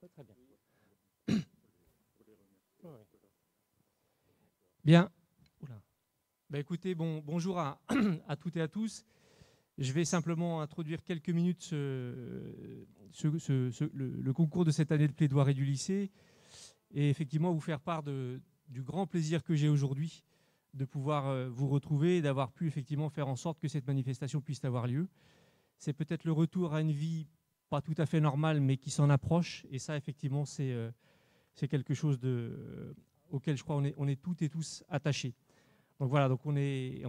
Ouais, très bien. Bien. Oula. Bah, écoutez, bonjour à toutes et à tous. Je vais simplement introduire quelques minutes le concours de cette année de plaidoirie du lycée et effectivement vous faire part du grand plaisir que j'ai aujourd'hui de pouvoir vous retrouver et d'avoir pu effectivement faire en sorte que cette manifestation puisse avoir lieu. C'est peut-être le retour à une vie pas tout à fait normale, mais qui s'en approche. Et ça, effectivement, c'est quelque chose auquel je crois on est toutes et tous attachés. Donc voilà, donc on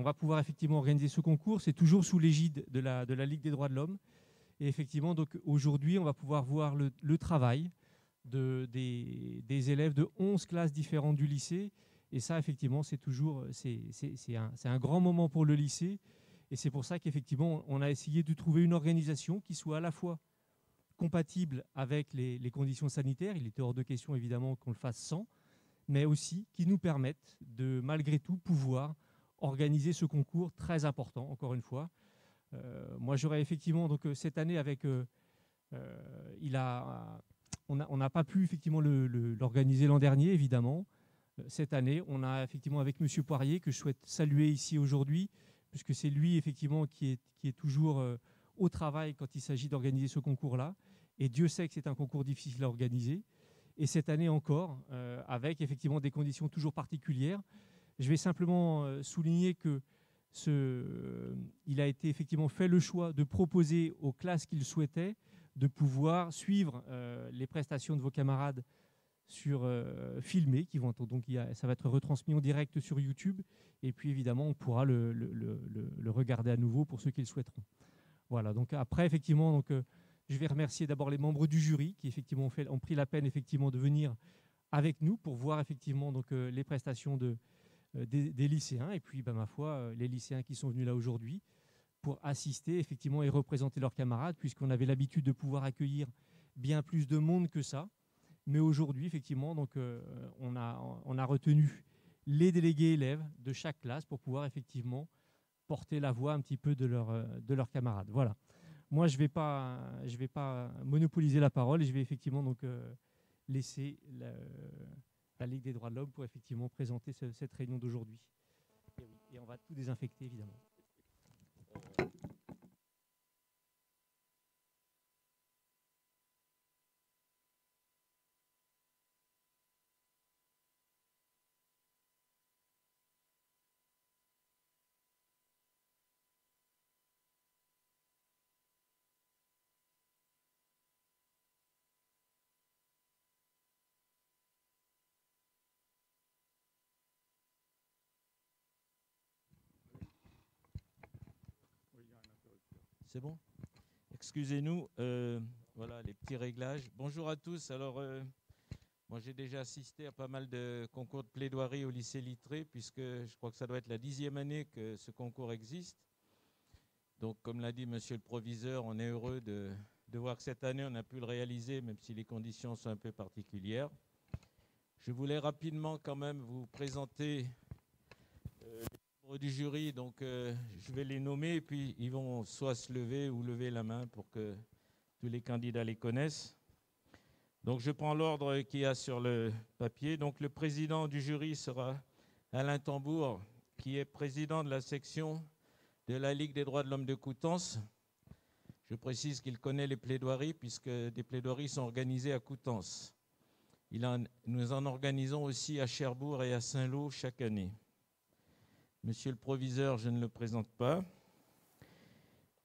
va pouvoir effectivement organiser ce concours. C'est toujours sous l'égide de la Ligue des droits de l'homme. Et effectivement, donc aujourd'hui, on va pouvoir voir le travail des élèves de 11 classes différentes du lycée. Et ça, effectivement, c'est un grand moment pour le lycée. Et c'est pour ça qu'effectivement, on a essayé de trouver une organisation qui soit à la fois compatible avec les conditions sanitaires. Il était hors de question, évidemment, qu'on le fasse sans, mais aussi qui nous permettent de, malgré tout, pouvoir organiser ce concours très important, encore une fois. Moi, j'aurais effectivement, donc cette année, on n'a pas pu effectivement l'organiser l'an dernier, évidemment. Cette année, on a effectivement avec Monsieur Poirier, que je souhaite saluer ici aujourd'hui, puisque c'est lui effectivement qui est toujours au travail quand il s'agit d'organiser ce concours-là. Et Dieu sait que c'est un concours difficile à organiser. Et cette année encore, avec effectivement des conditions toujours particulières. Je vais simplement souligner que il a été effectivement fait le choix de proposer aux classes qu'il souhaitait de pouvoir suivre les prestations de vos camarades filmés, ça va être retransmis en direct sur YouTube, et puis évidemment on pourra le regarder à nouveau pour ceux qui le souhaiteront. Voilà, donc après effectivement, je vais remercier d'abord les membres du jury qui effectivement ont pris la peine effectivement de venir avec nous pour voir effectivement les prestations des lycéens, et puis ma foi, les lycéens qui sont venus là aujourd'hui pour assister effectivement et représenter leurs camarades, puisqu'on avait l'habitude de pouvoir accueillir bien plus de monde que ça. Mais aujourd'hui, effectivement, on a retenu les délégués élèves de chaque classe pour pouvoir effectivement porter la voix un petit peu de leurs camarades. Voilà. Moi, je vais pas monopoliser la parole et je vais effectivement laisser la Ligue des droits de l'homme pour effectivement présenter cette réunion d'aujourd'hui. Et on va tout désinfecter, évidemment. C'est bon? Excusez-nous, voilà les petits réglages. Bonjour à tous. Alors, moi j'ai déjà assisté à pas mal de concours de plaidoirie au lycée Littré, puisque je crois que ça doit être la 10e année que ce concours existe. Donc, comme l'a dit monsieur le proviseur, on est heureux de voir que cette année on a pu le réaliser, même si les conditions sont un peu particulières. Je voulais rapidement quand même vous présenter du jury, donc je vais les nommer et puis ils vont soit se lever ou lever la main pour que tous les candidats les connaissent. Donc je prends l'ordre qu'il y a sur le papier. Donc le président du jury sera Alain Tambour, qui est président de la section de la Ligue des droits de l'homme de Coutances. Je précise qu'il connaît les plaidoiries puisque des plaidoiries sont organisées à Coutances. Nous en organisons aussi à Cherbourg et à Saint-Lô chaque année. Monsieur le proviseur, je ne le présente pas.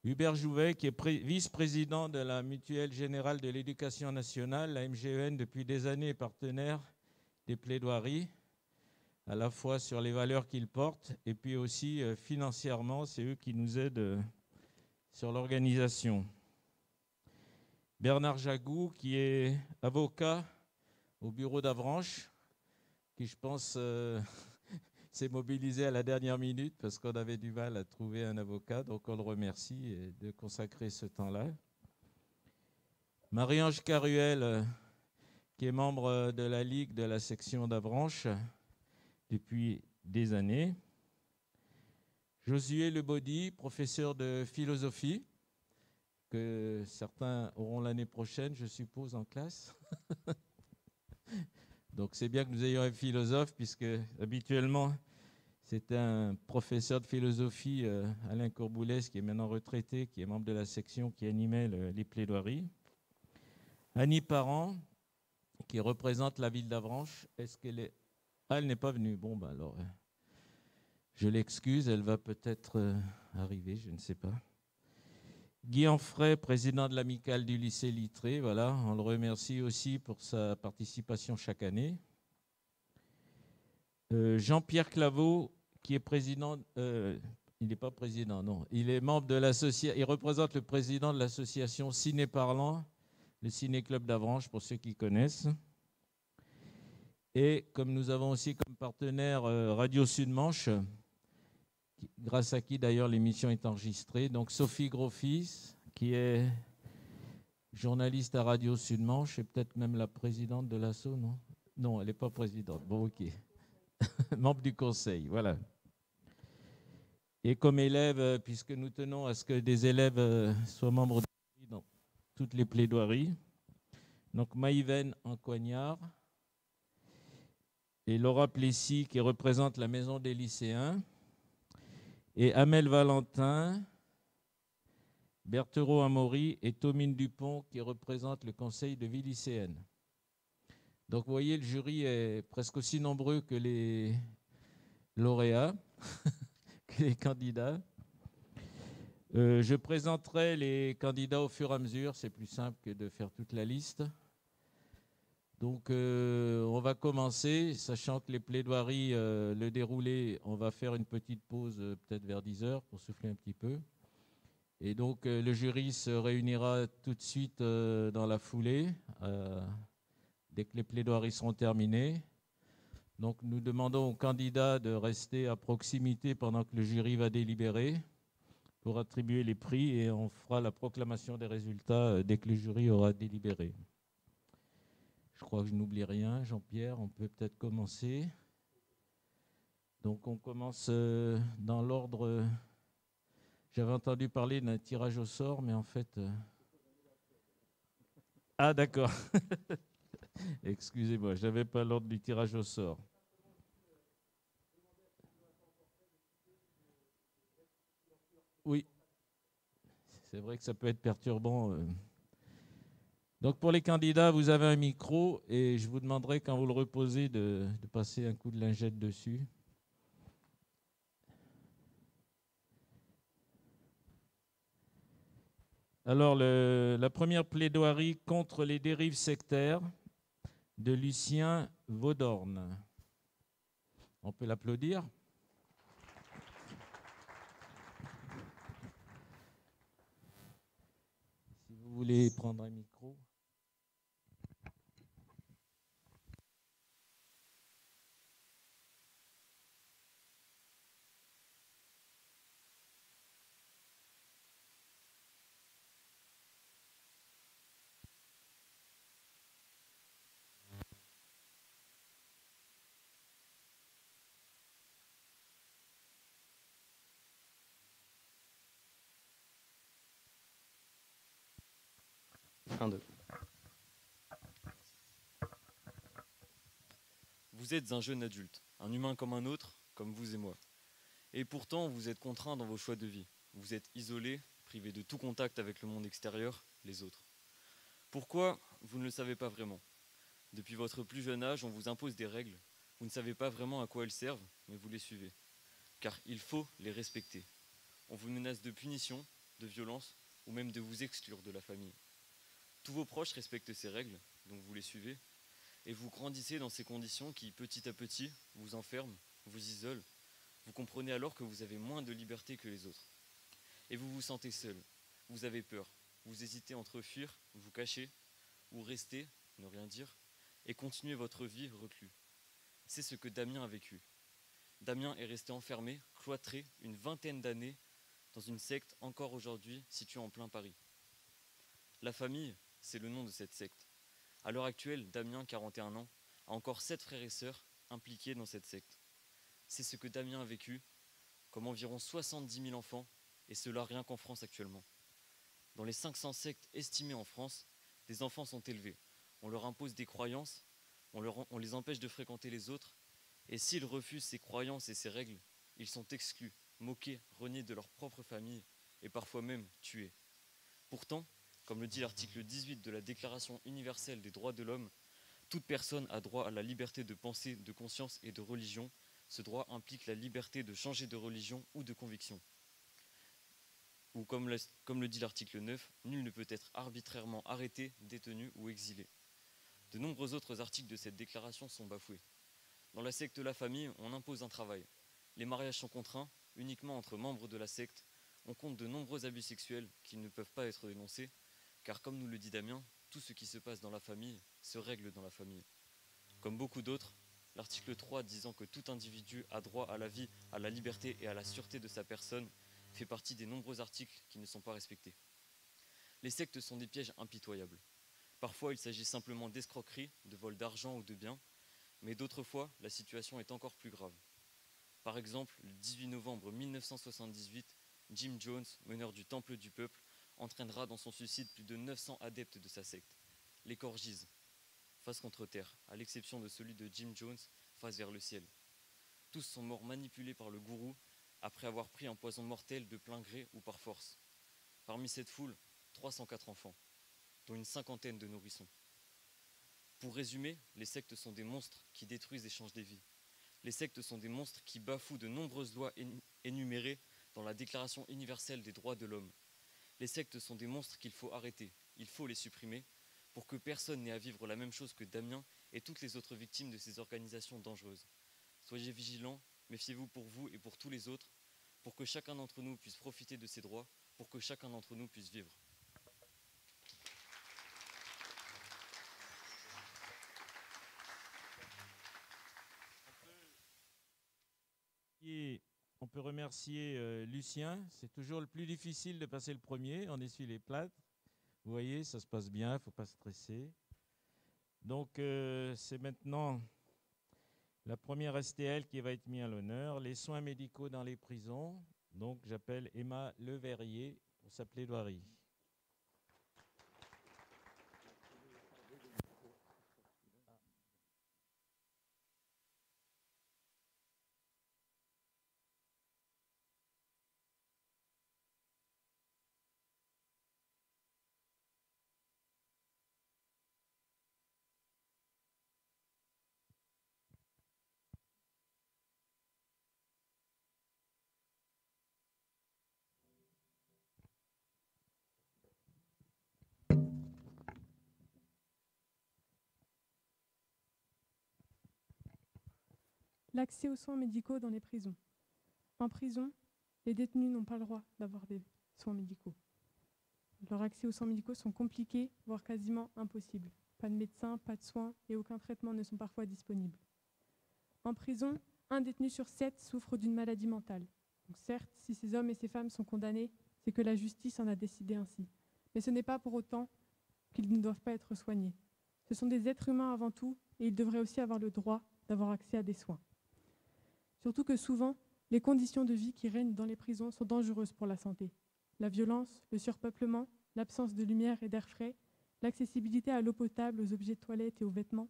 Hubert Jouvet, qui est vice-président de la Mutuelle Générale de l'Éducation Nationale, la MGEN, depuis des années, partenaire des plaidoiries, à la fois sur les valeurs qu'ils portent et puis aussi financièrement, c'est eux qui nous aident sur l'organisation. Bernard Jagou, qui est avocat au bureau d'Avranches, qui je pense s'est mobilisé à la dernière minute parce qu'on avait du mal à trouver un avocat, donc on le remercie de consacrer ce temps-là. Marie-Ange Caruel, qui est membre de la Ligue de la section d'Avranches depuis des années. Josué Lebaudy, professeur de philosophie, que certains auront l'année prochaine, je suppose, en classe. Donc c'est bien que nous ayons un philosophe, puisque habituellement, c'était un professeur de philosophie, Alain Courboulès, qui est maintenant retraité, qui est membre de la section qui animait les plaidoiries. Annie Parent, qui représente la ville d'Avranches. Est-ce qu'elle est... Ah, elle n'est pas venue. Bon, ben alors, je l'excuse, elle va peut-être arriver, je ne sais pas. Guy Enfray, président de l'amicale du lycée Littré, voilà, on le remercie aussi pour sa participation chaque année. Jean-Pierre Claveau, qui est président, il n'est pas président, non, il est membre de l'association, il représente le président de l'association Ciné Parlant, le Ciné-Club d'Avranches, pour ceux qui connaissent. Et comme nous avons aussi comme partenaire Radio Sud-Manche, grâce à qui d'ailleurs l'émission est enregistrée, donc Sophie Grosfils, qui est journaliste à Radio Sud-Manche et peut-être même la présidente de l'asso, non? Non, elle n'est pas présidente. Bon, ok. Membre du conseil, voilà. Et comme élève, puisque nous tenons à ce que des élèves soient membres dans toutes les plaidoiries, donc Maïven Encoignard et Laura Plessis qui représente la maison des lycéens, et Amel Valentin, Berthereau Amaury et Tomine Dupont qui représentent le conseil de vie lycéenne. Donc vous voyez, le jury est presque aussi nombreux que les lauréats, que les candidats. Je présenterai les candidats au fur et à mesure, c'est plus simple que de faire toute la liste. Donc on va commencer, sachant que les plaidoiries, le déroulé, on va faire une petite pause peut-être vers 10 heures pour souffler un petit peu. Et donc le jury se réunira tout de suite dans la foulée, dès que les plaidoiries seront terminées. Donc nous demandons aux candidats de rester à proximité pendant que le jury va délibérer pour attribuer les prix, et on fera la proclamation des résultats dès que le jury aura délibéré. Je crois que je n'oublie rien. Jean-Pierre, on peut peut-être commencer. Donc on commence dans l'ordre. J'avais entendu parler d'un tirage au sort, mais en fait... Ah d'accord. Excusez-moi, je n'avais pas l'ordre du tirage au sort. Oui, c'est vrai que ça peut être perturbant. Donc pour les candidats, vous avez un micro et je vous demanderai quand vous le reposez de passer un coup de lingette dessus. Alors la première plaidoirie contre les dérives sectaires de Lucien Vaudorne. On peut l'applaudir. Si vous voulez prendre un micro. Vous êtes un jeune adulte, un humain comme un autre, comme vous et moi. Et pourtant, vous êtes contraint dans vos choix de vie. Vous êtes isolé, privé de tout contact avec le monde extérieur, les autres. Pourquoi? Vous ne le savez pas vraiment. Depuis votre plus jeune âge, on vous impose des règles. Vous ne savez pas vraiment à quoi elles servent, mais vous les suivez. Car il faut les respecter. On vous menace de punition, de violence, ou même de vous exclure de la famille. Tous vos proches respectent ces règles, donc vous les suivez. Et vous grandissez dans ces conditions qui, petit à petit, vous enferment, vous isolent. Vous comprenez alors que vous avez moins de liberté que les autres. Et vous vous sentez seul. Vous avez peur. Vous hésitez entre fuir, vous cacher, ou rester, ne rien dire, et continuer votre vie reclus. C'est ce que Damien a vécu. Damien est resté enfermé, cloîtré, une vingtaine d'années, dans une secte encore aujourd'hui située en plein Paris. La famille, c'est le nom de cette secte. À l'heure actuelle, Damien, 41 ans, a encore 7 frères et sœurs impliqués dans cette secte. C'est ce que Damien a vécu, comme environ 70 000 enfants, et cela rien qu'en France actuellement. Dans les 500 sectes estimées en France, des enfants sont élevés. On leur impose des croyances, on les empêche de fréquenter les autres, et s'ils refusent ces croyances et ces règles, ils sont exclus, moqués, reniés de leur propre famille, et parfois même tués. Pourtant, comme le dit l'article 18 de la Déclaration universelle des droits de l'homme, toute personne a droit à la liberté de pensée, de conscience et de religion. Ce droit implique la liberté de changer de religion ou de conviction. Ou comme le dit l'article 9, nul ne peut être arbitrairement arrêté, détenu ou exilé. De nombreux autres articles de cette déclaration sont bafoués. Dans la secte La Famille, on impose un travail. Les mariages sont contraints, uniquement entre membres de la secte. On compte de nombreux abus sexuels qui ne peuvent pas être dénoncés, car comme nous le dit Damien, tout ce qui se passe dans la famille se règle dans la famille. Comme beaucoup d'autres, l'article 3 disant que tout individu a droit à la vie, à la liberté et à la sûreté de sa personne fait partie des nombreux articles qui ne sont pas respectés. Les sectes sont des pièges impitoyables. Parfois, il s'agit simplement d'escroqueries, de vol d'argent ou de biens, mais d'autres fois, la situation est encore plus grave. Par exemple, le 18 novembre 1978, Jim Jones, meneur du Temple du Peuple, entraînera dans son suicide plus de 900 adeptes de sa secte. Les corps gisent, face contre terre, à l'exception de celui de Jim Jones, face vers le ciel. Tous sont morts manipulés par le gourou, après avoir pris un poison mortel de plein gré ou par force. Parmi cette foule, 304 enfants, dont une cinquantaine de nourrissons. Pour résumer, les sectes sont des monstres qui détruisent et changent des vies. Les sectes sont des monstres qui bafouent de nombreuses lois énumérées dans la Déclaration universelle des droits de l'homme. Les sectes sont des monstres qu'il faut arrêter, il faut les supprimer, pour que personne n'ait à vivre la même chose que Damien et toutes les autres victimes de ces organisations dangereuses. Soyez vigilants, méfiez-vous pour vous et pour tous les autres, pour que chacun d'entre nous puisse profiter de ses droits, pour que chacun d'entre nous puisse vivre. Et on peut remercier Lucien. C'est toujours le plus difficile de passer le premier. On essuie les plâtres. Vous voyez, ça se passe bien, il ne faut pas stresser. Donc, c'est maintenant la première STL qui va être mise à l'honneur. Les soins médicaux dans les prisons. Donc, j'appelle Emma Leverrier pour sa plaidoirie. L'accès aux soins médicaux dans les prisons. En prison, les détenus n'ont pas le droit d'avoir des soins médicaux. Leur accès aux soins médicaux sont compliqués, voire quasiment impossibles. Pas de médecin, pas de soins et aucun traitement ne sont parfois disponibles. En prison, 1 détenu sur 7 souffre d'une maladie mentale. Donc certes, si ces hommes et ces femmes sont condamnés, c'est que la justice en a décidé ainsi. Mais ce n'est pas pour autant qu'ils ne doivent pas être soignés. Ce sont des êtres humains avant tout et ils devraient aussi avoir le droit d'avoir accès à des soins. Surtout que souvent, les conditions de vie qui règnent dans les prisons sont dangereuses pour la santé. La violence, le surpeuplement, l'absence de lumière et d'air frais, l'accessibilité à l'eau potable, aux objets de toilette et aux vêtements.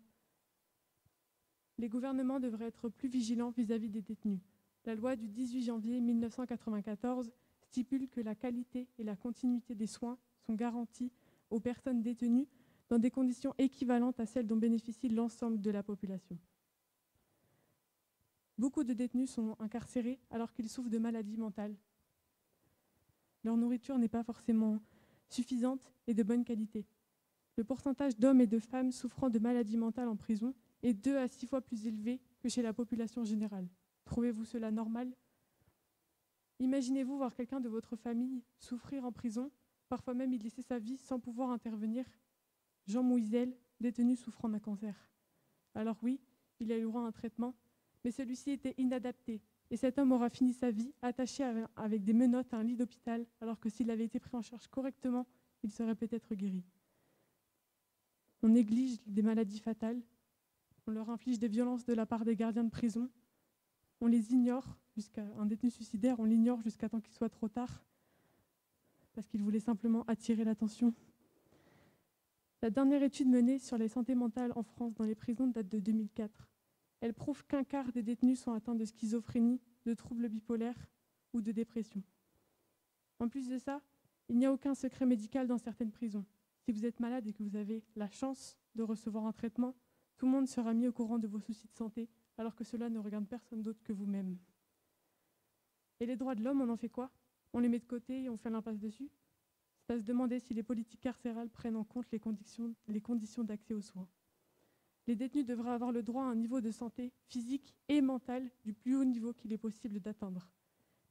Les gouvernements devraient être plus vigilants vis-à-vis des détenus. La loi du 18 janvier 1994 stipule que la qualité et la continuité des soins sont garanties aux personnes détenues dans des conditions équivalentes à celles dont bénéficie l'ensemble de la population. Beaucoup de détenus sont incarcérés alors qu'ils souffrent de maladies mentales. Leur nourriture n'est pas forcément suffisante et de bonne qualité. Le pourcentage d'hommes et de femmes souffrant de maladies mentales en prison est 2 à 6 fois plus élevé que chez la population générale. Trouvez-vous cela normal ? Imaginez-vous voir quelqu'un de votre famille souffrir en prison, parfois même y laisser sa vie sans pouvoir intervenir. Jean Mouizel, détenu souffrant d'un cancer. Alors oui, il a eu droit à un traitement, mais celui-ci était inadapté et cet homme aura fini sa vie attaché avec des menottes à un lit d'hôpital, alors que s'il avait été pris en charge correctement, il serait peut-être guéri. On néglige des maladies fatales, on leur inflige des violences de la part des gardiens de prison, on les ignore jusqu'à un détenu suicidaire, on l'ignore jusqu'à temps qu'il soit trop tard. parce qu'il voulait simplement attirer l'attention. La dernière étude menée sur la santé mentale en France dans les prisons date de 2004. Elle prouve qu'un quart des détenus sont atteints de schizophrénie, de troubles bipolaires ou de dépression. En plus de ça, il n'y a aucun secret médical dans certaines prisons. Si vous êtes malade et que vous avez la chance de recevoir un traitement, tout le monde sera mis au courant de vos soucis de santé, alors que cela ne regarde personne d'autre que vous-même. Et les droits de l'homme, on en fait quoi? On les met de côté et on fait l'impasse dessus? C'est à se demander si les politiques carcérales prennent en compte les conditions d'accès aux soins. Les détenus devraient avoir le droit à un niveau de santé physique et mentale du plus haut niveau qu'il est possible d'atteindre.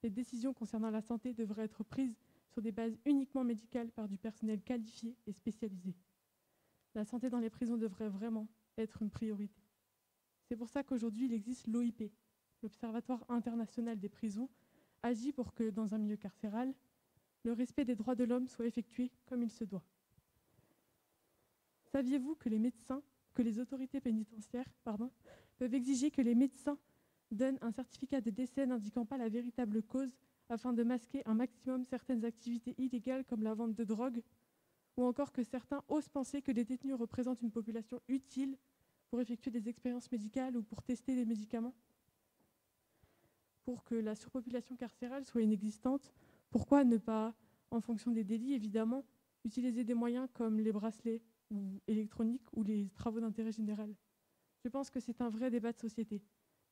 Les décisions concernant la santé devraient être prises sur des bases uniquement médicales par du personnel qualifié et spécialisé. La santé dans les prisons devrait vraiment être une priorité. C'est pour ça qu'aujourd'hui, il existe l'OIP, l'Observatoire international des prisons, agit pour que, dans un milieu carcéral, le respect des droits de l'homme soit effectué comme il se doit. Saviez-vous que les autorités pénitentiaires peuvent exiger que les médecins donnent un certificat de décès n'indiquant pas la véritable cause afin de masquer un maximum certaines activités illégales comme la vente de drogue, ou encore que certains osent penser que les détenus représentent une population utile pour effectuer des expériences médicales ou pour tester des médicaments? Pour que la surpopulation carcérale soit inexistante, pourquoi ne pas, en fonction des délits évidemment, utiliser des moyens comme les bracelets ou électroniques ou les travaux d'intérêt général? Je pense que c'est un vrai débat de société.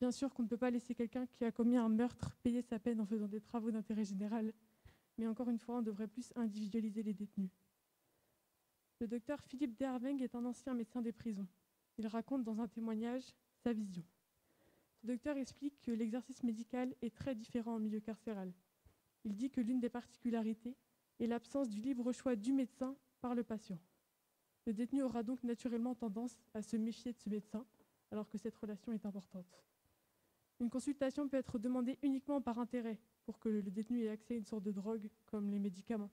Bien sûr qu'on ne peut pas laisser quelqu'un qui a commis un meurtre payer sa peine en faisant des travaux d'intérêt général, mais encore une fois, on devrait plus individualiser les détenus. Le docteur Philippe Derveng est un ancien médecin des prisons. Il raconte dans un témoignage sa vision. Ce docteur explique que l'exercice médical est très différent en milieu carcéral. Il dit que l'une des particularités est l'absence du libre choix du médecin par le patient. Le détenu aura donc naturellement tendance à se méfier de ce médecin, alors que cette relation est importante. Une consultation peut être demandée uniquement par intérêt, pour que le détenu ait accès à une sorte de drogue, comme les médicaments.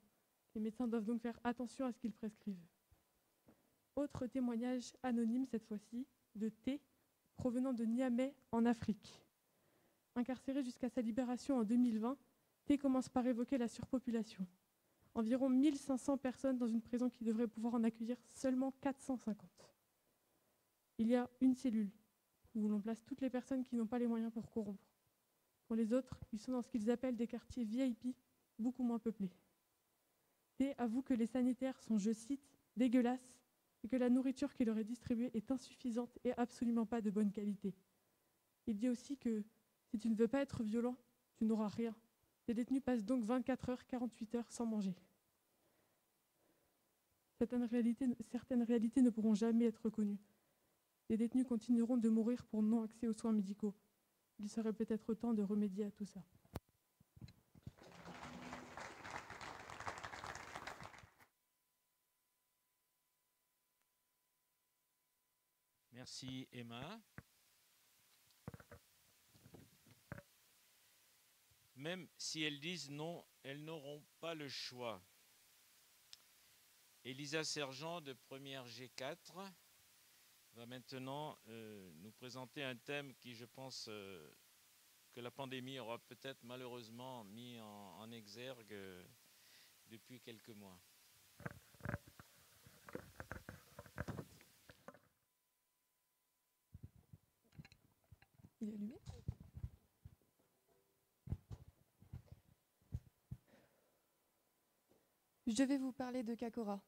Les médecins doivent donc faire attention à ce qu'ils prescrivent. Autre témoignage anonyme cette fois-ci, de T, provenant de Niamey en Afrique. Incarcéré jusqu'à sa libération en 2020, T commence par évoquer la surpopulation. Environ 1500 personnes dans une prison qui devrait pouvoir en accueillir seulement 450. Il y a une cellule où l'on place toutes les personnes qui n'ont pas les moyens pour corrompre. Pour les autres, ils sont dans ce qu'ils appellent des quartiers VIP, beaucoup moins peuplés. T avoue que les sanitaires sont, je cite, dégueulasses, et que la nourriture qui leur est distribuée est insuffisante et absolument pas de bonne qualité. Il dit aussi que si tu ne veux pas être violent, tu n'auras rien. Les détenus passent donc 24 heures, 48 heures sans manger. Certaines réalités ne pourront jamais être reconnues. Les détenus continueront de mourir pour non-accès aux soins médicaux. Il serait peut-être temps de remédier à tout ça. Merci Emma. Même si elles disent non, elles n'auront pas le choix. Elisa Sergent de Première G4 va maintenant nous présenter un thème qui, je pense, que la pandémie aura peut-être malheureusement mis en exergue depuis quelques mois. Il est allumé ? Je vais vous parler de Kakora.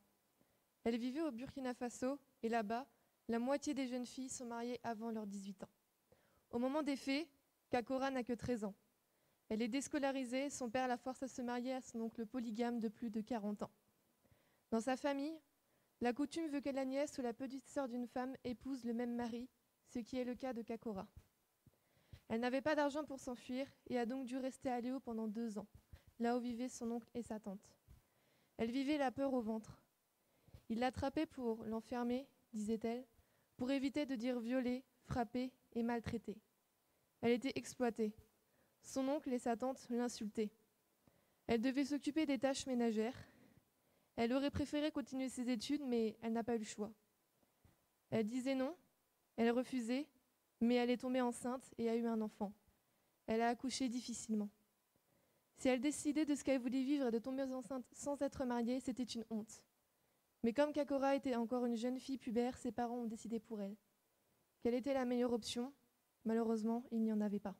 Elle vivait au Burkina Faso et là-bas, la moitié des jeunes filles sont mariées avant leurs 18 ans. Au moment des faits, Kakora n'a que 13 ans. Elle est déscolarisée, son père la force à se marier à son oncle polygame de plus de 40 ans. Dans sa famille, la coutume veut que la nièce ou la petite sœur d'une femme épouse le même mari, ce qui est le cas de Kakora. Elle n'avait pas d'argent pour s'enfuir et a donc dû rester à Léo pendant 2 ans, là où vivaient son oncle et sa tante. Elle vivait la peur au ventre. Il l'attrapait pour l'enfermer, disait-elle, pour éviter de dire violée, frappée et maltraitée. Elle était exploitée. Son oncle et sa tante l'insultaient. Elle devait s'occuper des tâches ménagères. Elle aurait préféré continuer ses études, mais elle n'a pas eu le choix. Elle disait non, elle refusait, mais elle est tombée enceinte et a eu un enfant. Elle a accouché difficilement. Si elle décidait de ce qu'elle voulait vivre et de tomber enceinte sans être mariée, c'était une honte. Mais comme Kakora était encore une jeune fille pubère, ses parents ont décidé pour elle. Quelle était la meilleure option? Malheureusement, il n'y en avait pas.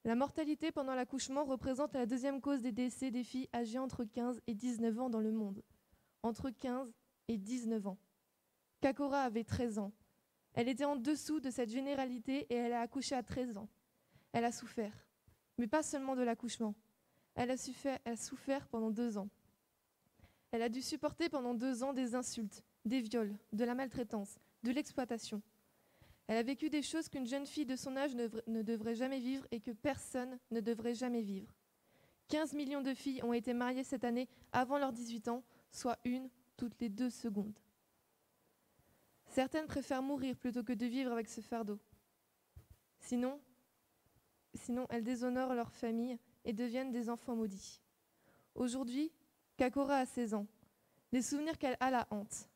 La mortalité pendant l'accouchement représente la deuxième cause des décès des filles âgées entre 15 et 19 ans dans le monde. Entre 15 et 19 ans. Kakora avait 13 ans. Elle était en dessous de cette généralité et elle a accouché à 13 ans. Elle a souffert. Mais pas seulement de l'accouchement. Elle a souffert pendant 2 ans. Elle a dû supporter pendant 2 ans des insultes, des viols, de la maltraitance, de l'exploitation. Elle a vécu des choses qu'une jeune fille de son âge ne devrait jamais vivre et que personne ne devrait jamais vivre. 15 millions de filles ont été mariées cette année avant leurs 18 ans, soit une toutes les 2 secondes. Certaines préfèrent mourir plutôt que de vivre avec ce fardeau. Sinon, elles déshonorent leur famille et deviennent des enfants maudits. Aujourd'hui, Kakora a 16 ans. Des souvenirs qu'elle a la hante.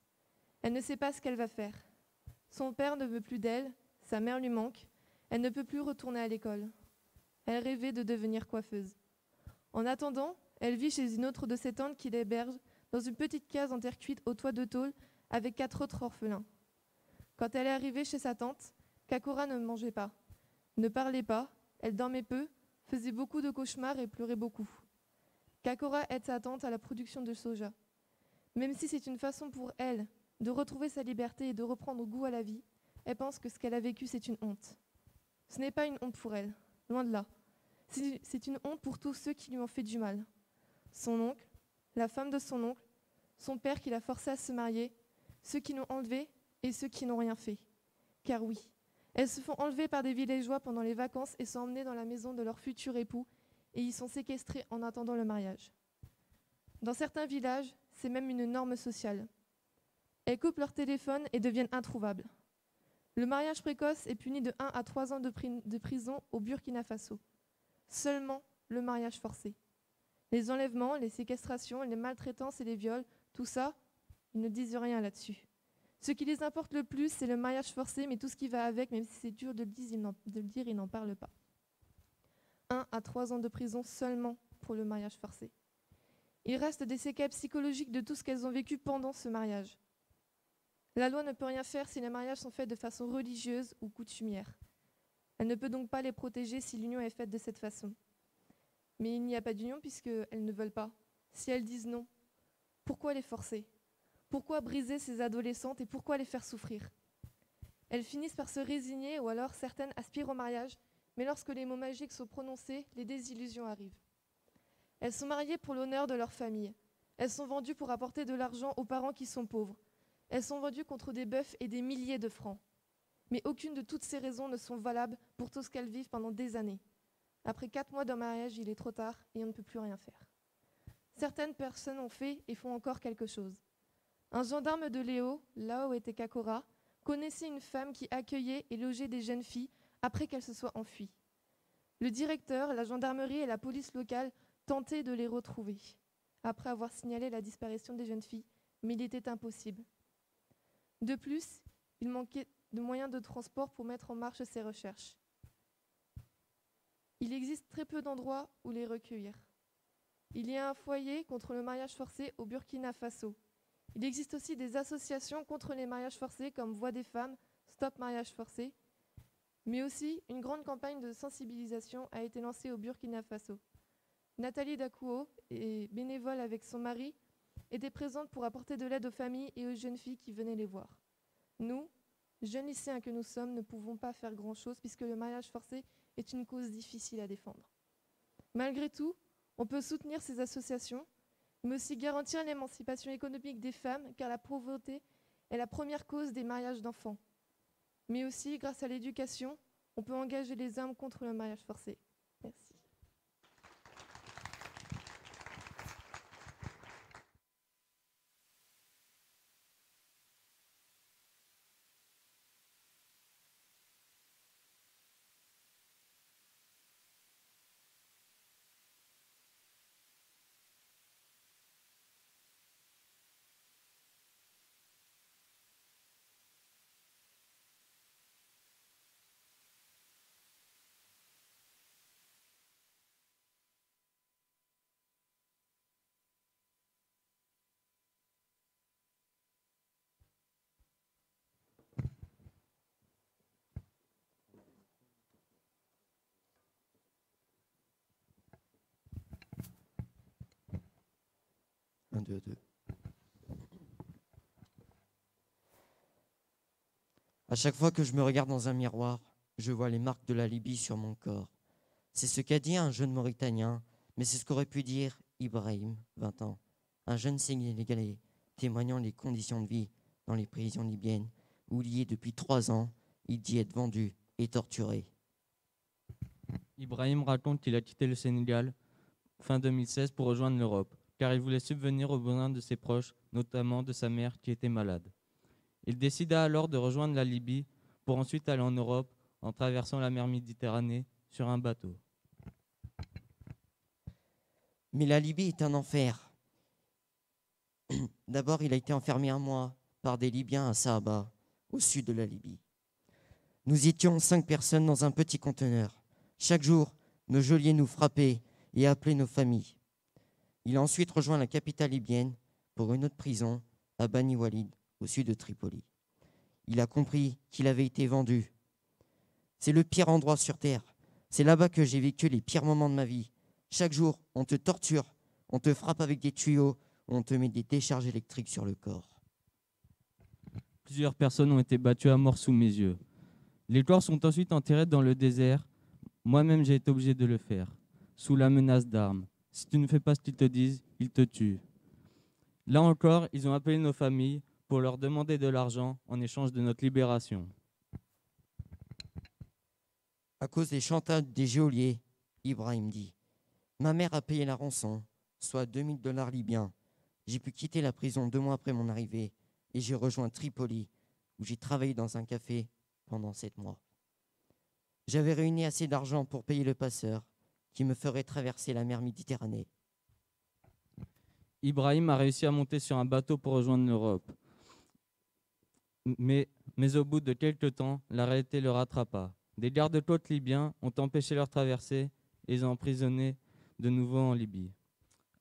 Elle ne sait pas ce qu'elle va faire. Son père ne veut plus d'elle, sa mère lui manque, elle ne peut plus retourner à l'école. Elle rêvait de devenir coiffeuse. En attendant, elle vit chez une autre de ses tantes qui l'héberge dans une petite case en terre cuite au toit de tôle avec 4 autres orphelins. Quand elle est arrivée chez sa tante, Kakora ne mangeait pas, ne parlait pas, elle dormait peu, faisait beaucoup de cauchemars et pleurait beaucoup. Kakora aide sa tante à la production de soja. Même si c'est une façon pour elle de retrouver sa liberté et de reprendre goût à la vie, elle pense que ce qu'elle a vécu, c'est une honte. Ce n'est pas une honte pour elle, loin de là. C'est une honte pour tous ceux qui lui ont fait du mal. Son oncle, la femme de son oncle, son père qui l'a forcée à se marier, ceux qui l'ont enlevée et ceux qui n'ont rien fait. Car oui, elles se font enlever par des villageois pendant les vacances et sont emmenées dans la maison de leur futur époux et y sont séquestrées en attendant le mariage. Dans certains villages, c'est même une norme sociale. Elles coupent leur téléphone et deviennent introuvables. Le mariage précoce est puni de 1 à 3 ans de prison au Burkina Faso. Seulement le mariage forcé. Les enlèvements, les séquestrations, les maltraitances et les viols, tout ça, ils ne disent rien là-dessus. Ce qui les importe le plus, c'est le mariage forcé, mais tout ce qui va avec, même si c'est dur de le dire, ils n'en parlent pas. 1 à 3 ans de prison seulement pour le mariage forcé. Il reste des séquelles psychologiques de tout ce qu'elles ont vécu pendant ce mariage. La loi ne peut rien faire si les mariages sont faits de façon religieuse ou coutumière. Elle ne peut donc pas les protéger si l'union est faite de cette façon. Mais il n'y a pas d'union puisqu'elles ne veulent pas. Si elles disent non, pourquoi les forcer? Pourquoi briser ces adolescentes et pourquoi les faire souffrir? Elles finissent par se résigner ou alors certaines aspirent au mariage, mais lorsque les mots magiques sont prononcés, les désillusions arrivent. Elles sont mariées pour l'honneur de leur famille. Elles sont vendues pour apporter de l'argent aux parents qui sont pauvres. Elles sont vendues contre des bœufs et des milliers de francs. Mais aucune de toutes ces raisons ne sont valables pour tout ce qu'elles vivent pendant des années. Après 4 mois de mariage, il est trop tard et on ne peut plus rien faire. Certaines personnes ont fait et font encore quelque chose. Un gendarme de Léo, là où était Kakora, connaissait une femme qui accueillait et logeait des jeunes filles après qu'elles se soient enfuies. Le directeur, la gendarmerie et la police locale tentaient de les retrouver, après avoir signalé la disparition des jeunes filles, mais il était impossible. De plus, il manquait de moyens de transport pour mettre en marche ces recherches. Il existe très peu d'endroits où les recueillir. Il y a un foyer contre le mariage forcé au Burkina Faso. Il existe aussi des associations contre les mariages forcés comme Voix des femmes, Stop mariage forcé, mais aussi une grande campagne de sensibilisation a été lancée au Burkina Faso. Nathalie Dakuo, bénévole avec son mari, était présente pour apporter de l'aide aux familles et aux jeunes filles qui venaient les voir. Nous, jeunes lycéens que nous sommes, ne pouvons pas faire grand-chose puisque le mariage forcé est une cause difficile à défendre. Malgré tout, on peut soutenir ces associations, mais aussi garantir l'émancipation économique des femmes, car la pauvreté est la première cause des mariages d'enfants. Mais aussi, grâce à l'éducation, on peut engager les hommes contre le mariage forcé. Merci. 1, 2, 2. À chaque fois que je me regarde dans un miroir, je vois les marques de la Libye sur mon corps. C'est ce qu'a dit un jeune Mauritanien, mais c'est ce qu'aurait pu dire Ibrahim, 20 ans, un jeune Sénégalais témoignant des conditions de vie dans les prisons libyennes, où il y est depuis 3 ans, il dit être vendu et torturé. Ibrahim raconte qu'il a quitté le Sénégal fin 2016 pour rejoindre l'Europe, car il voulait subvenir aux besoins de ses proches, notamment de sa mère qui était malade. Il décida alors de rejoindre la Libye pour ensuite aller en Europe en traversant la mer Méditerranée sur un bateau. Mais la Libye est un enfer. D'abord, il a été enfermé 1 mois par des Libyens à Saaba, au sud de la Libye. Nous étions 5 personnes dans un petit conteneur. Chaque jour, nos geôliers nous frappaient et appelaient nos familles. Il a ensuite rejoint la capitale libyenne pour une autre prison à Bani Walid, au sud de Tripoli. Il a compris qu'il avait été vendu. C'est le pire endroit sur terre. C'est là-bas que j'ai vécu les pires moments de ma vie. Chaque jour, on te torture, on te frappe avec des tuyaux, on te met des décharges électriques sur le corps. Plusieurs personnes ont été battues à mort sous mes yeux. Les corps sont ensuite enterrés dans le désert. Moi-même, j'ai été obligé de le faire, sous la menace d'armes. Si tu ne fais pas ce qu'ils te disent, ils te tuent. Là encore, ils ont appelé nos familles pour leur demander de l'argent en échange de notre libération. À cause des chantages des geôliers, Ibrahim dit, ma mère a payé la rançon, soit $2000 libyens. J'ai pu quitter la prison 2 mois après mon arrivée et j'ai rejoint Tripoli, où j'ai travaillé dans un café pendant 7 mois. J'avais réuni assez d'argent pour payer le passeur qui me ferait traverser la mer Méditerranée. Ibrahim a réussi à monter sur un bateau pour rejoindre l'Europe. Mais au bout de quelques temps, la réalité le rattrapa. Des gardes-côtes libyens ont empêché leur traversée et les ont emprisonnés de nouveau en Libye.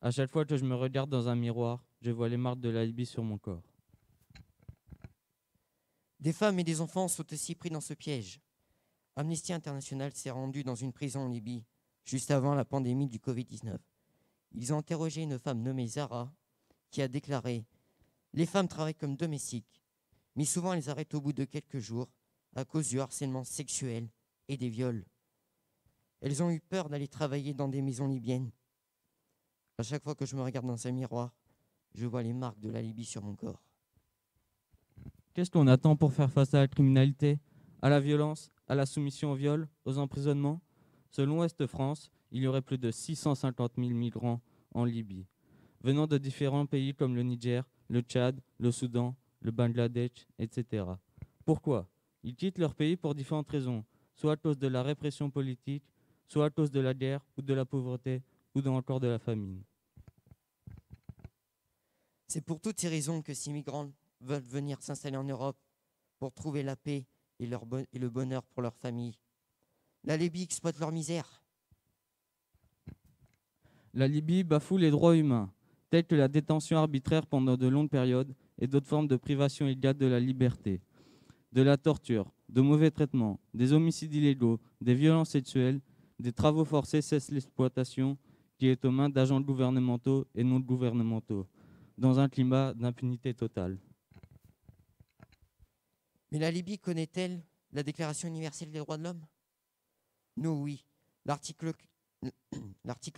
À chaque fois que je me regarde dans un miroir, je vois les marques de la Libye sur mon corps. Des femmes et des enfants sont aussi pris dans ce piège. Amnesty International s'est rendu dans une prison en Libye, juste avant la pandémie du Covid-19. Ils ont interrogé une femme nommée Zara, qui a déclaré « Les femmes travaillent comme domestiques, mais souvent elles arrêtent au bout de quelques jours à cause du harcèlement sexuel et des viols. Elles ont eu peur d'aller travailler dans des maisons libyennes. À chaque fois que je me regarde dans un miroir, je vois les marques de la Libye sur mon corps. » Qu'est-ce qu'on attend pour faire face à la criminalité, à la violence, à la soumission au viol, aux emprisonnements? Selon Ouest France, il y aurait plus de 650 000 migrants en Libye, venant de différents pays comme le Niger, le Tchad, le Soudan, le Bangladesh, etc. Pourquoi? Ils quittent leur pays pour différentes raisons, soit à cause de la répression politique, soit à cause de la guerre ou de la pauvreté, ou encore de la famine. C'est pour toutes ces raisons que ces migrants veulent venir s'installer en Europe pour trouver la paix et le bonheur pour leur famille. La Libye exploite leur misère. La Libye bafoue les droits humains, tels que la détention arbitraire pendant de longues périodes et d'autres formes de privation illégale de la liberté, de la torture, de mauvais traitements, des homicides illégaux, des violences sexuelles, des travaux forcés cessent l'exploitation qui est aux mains d'agents gouvernementaux et non gouvernementaux, dans un climat d'impunité totale. Mais la Libye connaît-elle la Déclaration universelle des droits de l'homme? Nous, oui. L'article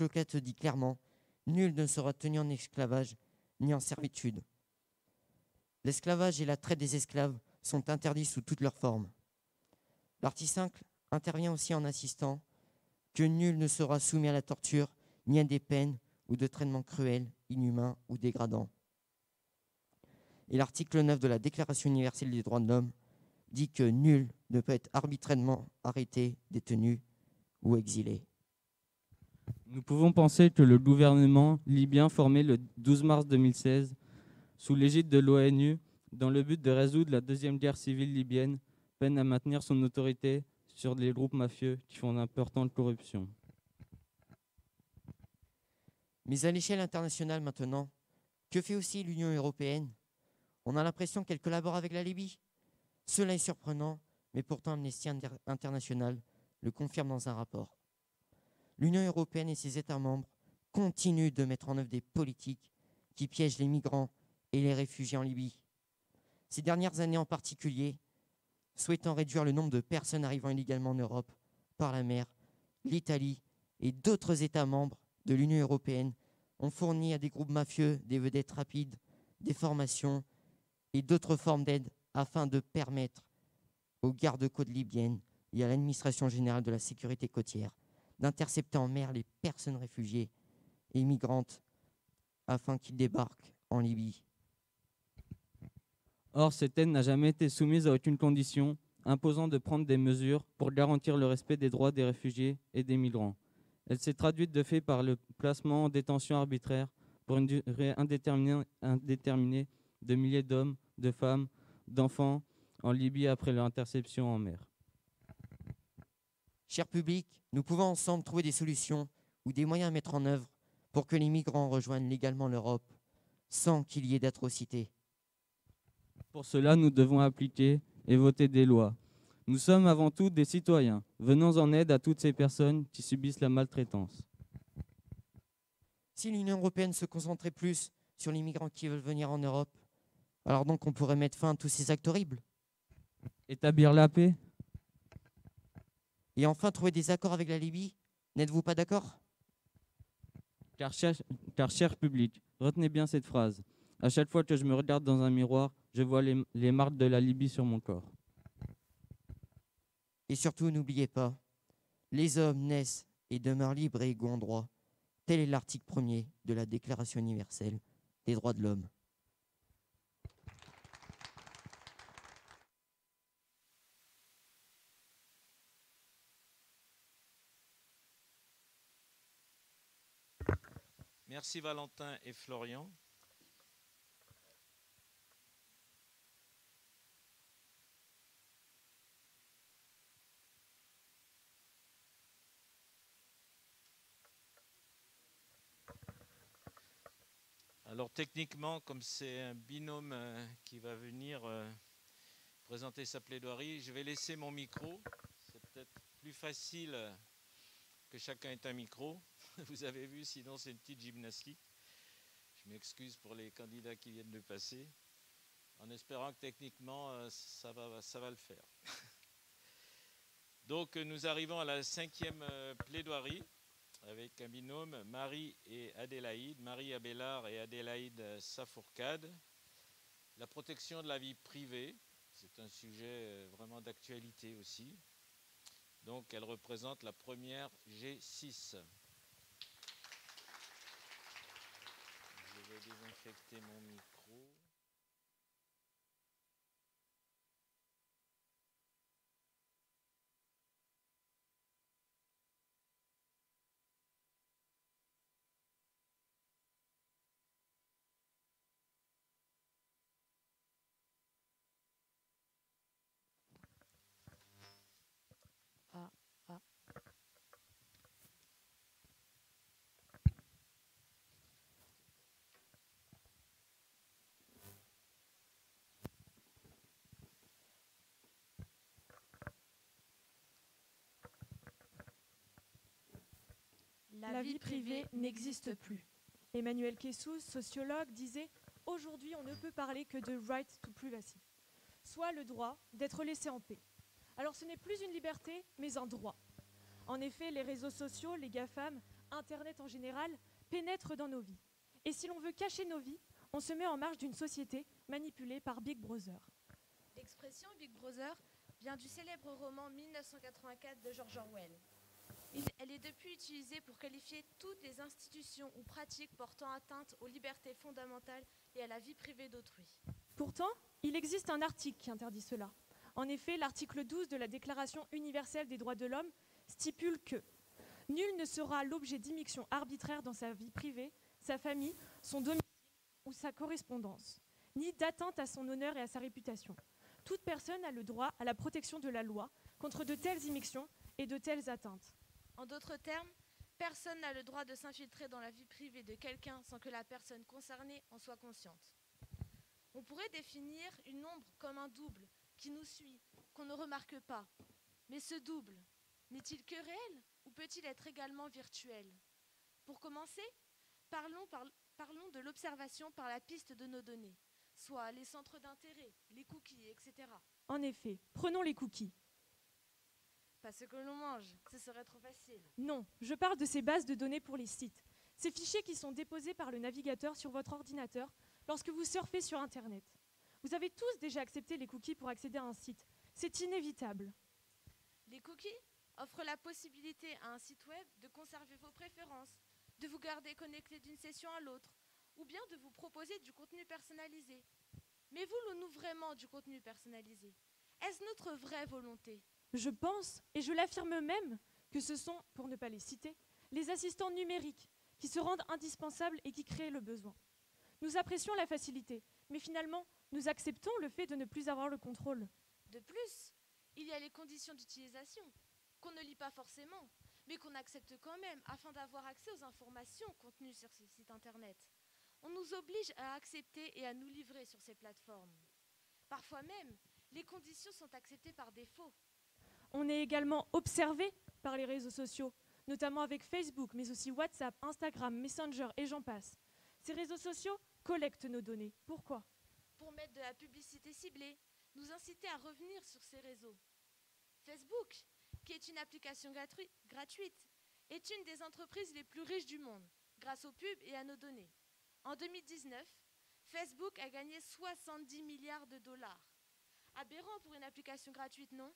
4 dit clairement « Nul ne sera tenu en esclavage ni en servitude ». L'esclavage et la traite des esclaves sont interdits sous toutes leurs formes. L'article 5 intervient aussi en insistant que nul ne sera soumis à la torture ni à des peines ou de traitements cruels, inhumains ou dégradants. Et l'article 9 de la Déclaration universelle des droits de l'homme dit que nul ne peut être arbitrairement arrêté, détenu ou exilé. Nous pouvons penser que le gouvernement libyen formé le 12 mars 2016 sous l'égide de l'ONU dans le but de résoudre la deuxième guerre civile libyenne peine à maintenir son autorité sur les groupes mafieux qui font d'importantes corruptions. Mais à l'échelle internationale maintenant, que fait aussi l'Union européenne? On a l'impression qu'elle collabore avec la Libye. Cela est surprenant, mais pourtant Amnesty International le confirme dans un rapport. L'Union européenne et ses États membres continuent de mettre en œuvre des politiques qui piègent les migrants et les réfugiés en Libye. Ces dernières années en particulier, souhaitant réduire le nombre de personnes arrivant illégalement en Europe par la mer, l'Italie et d'autres États membres de l'Union européenne ont fourni à des groupes mafieux des vedettes rapides, des formations et d'autres formes d'aide afin de permettre aux gardes-côtes libyennes et à l'administration générale de la sécurité côtière d'intercepter en mer les personnes réfugiées et migrantes afin qu'ils débarquent en Libye. Or, cette aide n'a jamais été soumise à aucune condition, imposant de prendre des mesures pour garantir le respect des droits des réfugiés et des migrants. Elle s'est traduite de fait par le placement en détention arbitraire pour une durée indéterminée de milliers d'hommes, de femmes, d'enfants en Libye après leur interception en mer. Cher public, nous pouvons ensemble trouver des solutions ou des moyens à mettre en œuvre pour que les migrants rejoignent légalement l'Europe sans qu'il y ait d'atrocités. Pour cela, nous devons appliquer et voter des lois. Nous sommes avant tout des citoyens. Venons en aide à toutes ces personnes qui subissent la maltraitance. Si l'Union européenne se concentrait plus sur les migrants qui veulent venir en Europe, alors donc on pourrait mettre fin à tous ces actes horribles. Établir la paix? Et enfin trouver des accords avec la Libye. N'êtes-vous pas d'accord? Car cher public, retenez bien cette phrase. À chaque fois que je me regarde dans un miroir, je vois les marques de la Libye sur mon corps. Et surtout, n'oubliez pas, les hommes naissent et demeurent libres et égaux en droit. Tel est l'article 1er de la Déclaration universelle des droits de l'homme. Merci Valentin et Florian. Alors techniquement, comme c'est un binôme qui va venir présenter sa plaidoirie, je vais laisser mon micro. C'est peut-être plus facile que chacun ait un micro. Vous avez vu, sinon c'est une petite gymnastique. Je m'excuse pour les candidats qui viennent de passer, en espérant que techniquement ça va le faire. Donc nous arrivons à la 5e plaidoirie, avec un binôme, Marie et Adélaïde, Marie Abélard et Adélaïde Safourcade. La protection de la vie privée, c'est un sujet vraiment d'actualité aussi. Donc elle représente la première G6. Je vais désinfecter mon micro. La vie privée n'existe plus. Emmanuel Kessous, sociologue, disait « Aujourd'hui, on ne peut parler que de right to privacy », soit le droit d'être laissé en paix. Alors ce n'est plus une liberté, mais un droit. En effet, les réseaux sociaux, les GAFAM, Internet en général, pénètrent dans nos vies. Et si l'on veut cacher nos vies, on se met en marge d'une société manipulée par Big Brother. L'expression Big Brother vient du célèbre roman 1984 de George Orwell. Elle est depuis utilisée pour qualifier toutes les institutions ou pratiques portant atteinte aux libertés fondamentales et à la vie privée d'autrui. Pourtant, il existe un article qui interdit cela. En effet, l'article 12 de la Déclaration universelle des droits de l'homme stipule que « Nul ne sera l'objet d'immixtion arbitraire dans sa vie privée, sa famille, son domicile ou sa correspondance, ni d'atteinte à son honneur et à sa réputation. Toute personne a le droit à la protection de la loi contre de telles immixtions et de telles atteintes. » En d'autres termes, personne n'a le droit de s'infiltrer dans la vie privée de quelqu'un sans que la personne concernée en soit consciente. On pourrait définir une ombre comme un double qui nous suit, qu'on ne remarque pas. Mais ce double, n'est-il que réel ou peut-il être également virtuel? Pour commencer, parlons de l'observation par la piste de nos données, soit les centres d'intérêt, les cookies, etc. En effet, prenons les cookies. Pas ce que l'on mange, ce serait trop facile. Non, je parle de ces bases de données pour les sites. Ces fichiers qui sont déposés par le navigateur sur votre ordinateur lorsque vous surfez sur Internet. Vous avez tous déjà accepté les cookies pour accéder à un site. C'est inévitable. Les cookies offrent la possibilité à un site web de conserver vos préférences, de vous garder connecté d'une session à l'autre, ou bien de vous proposer du contenu personnalisé. Mais voulons-nous vraiment du contenu personnalisé? Est-ce notre vraie volonté? Je pense, et je l'affirme même, que ce sont, pour ne pas les citer, les assistants numériques qui se rendent indispensables et qui créent le besoin. Nous apprécions la facilité, mais finalement, nous acceptons le fait de ne plus avoir le contrôle. De plus, il y a les conditions d'utilisation, qu'on ne lit pas forcément, mais qu'on accepte quand même afin d'avoir accès aux informations contenues sur ces sites internet. On nous oblige à accepter et à nous livrer sur ces plateformes. Parfois même, les conditions sont acceptées par défaut. On est également observé par les réseaux sociaux, notamment avec Facebook, mais aussi WhatsApp, Instagram, Messenger et j'en passe. Ces réseaux sociaux collectent nos données. Pourquoi? Pour mettre de la publicité ciblée, nous inciter à revenir sur ces réseaux. Facebook, qui est une application gratuite, est une des entreprises les plus riches du monde, grâce aux pubs et à nos données. En 2019, Facebook a gagné 70 milliards de dollars. Aberrant pour une application gratuite, non?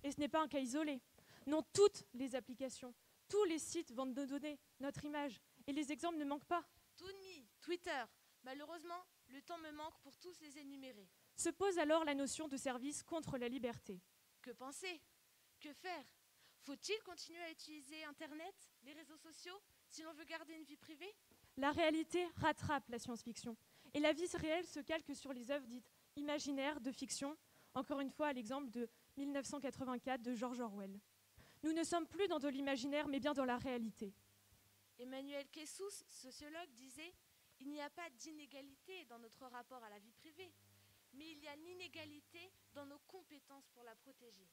Et ce n'est pas un cas isolé. Non, toutes les applications, tous les sites vendent nos données, notre image. Et les exemples ne manquent pas. ToonMe, Twitter. Malheureusement, le temps me manque pour tous les énumérer. Se pose alors la notion de service contre la liberté. Que penser? Que faire? Faut-il continuer à utiliser Internet, les réseaux sociaux, si l'on veut garder une vie privée? La réalité rattrape la science-fiction. Et la vie réelle se calque sur les œuvres dites imaginaires de fiction, encore une fois à l'exemple de 1984 de George Orwell. Nous ne sommes plus dans de l'imaginaire, mais bien dans la réalité. Emmanuel Kessous, sociologue, disait « Il n'y a pas d'inégalité dans notre rapport à la vie privée, mais il y a l'inégalité dans nos compétences pour la protéger. »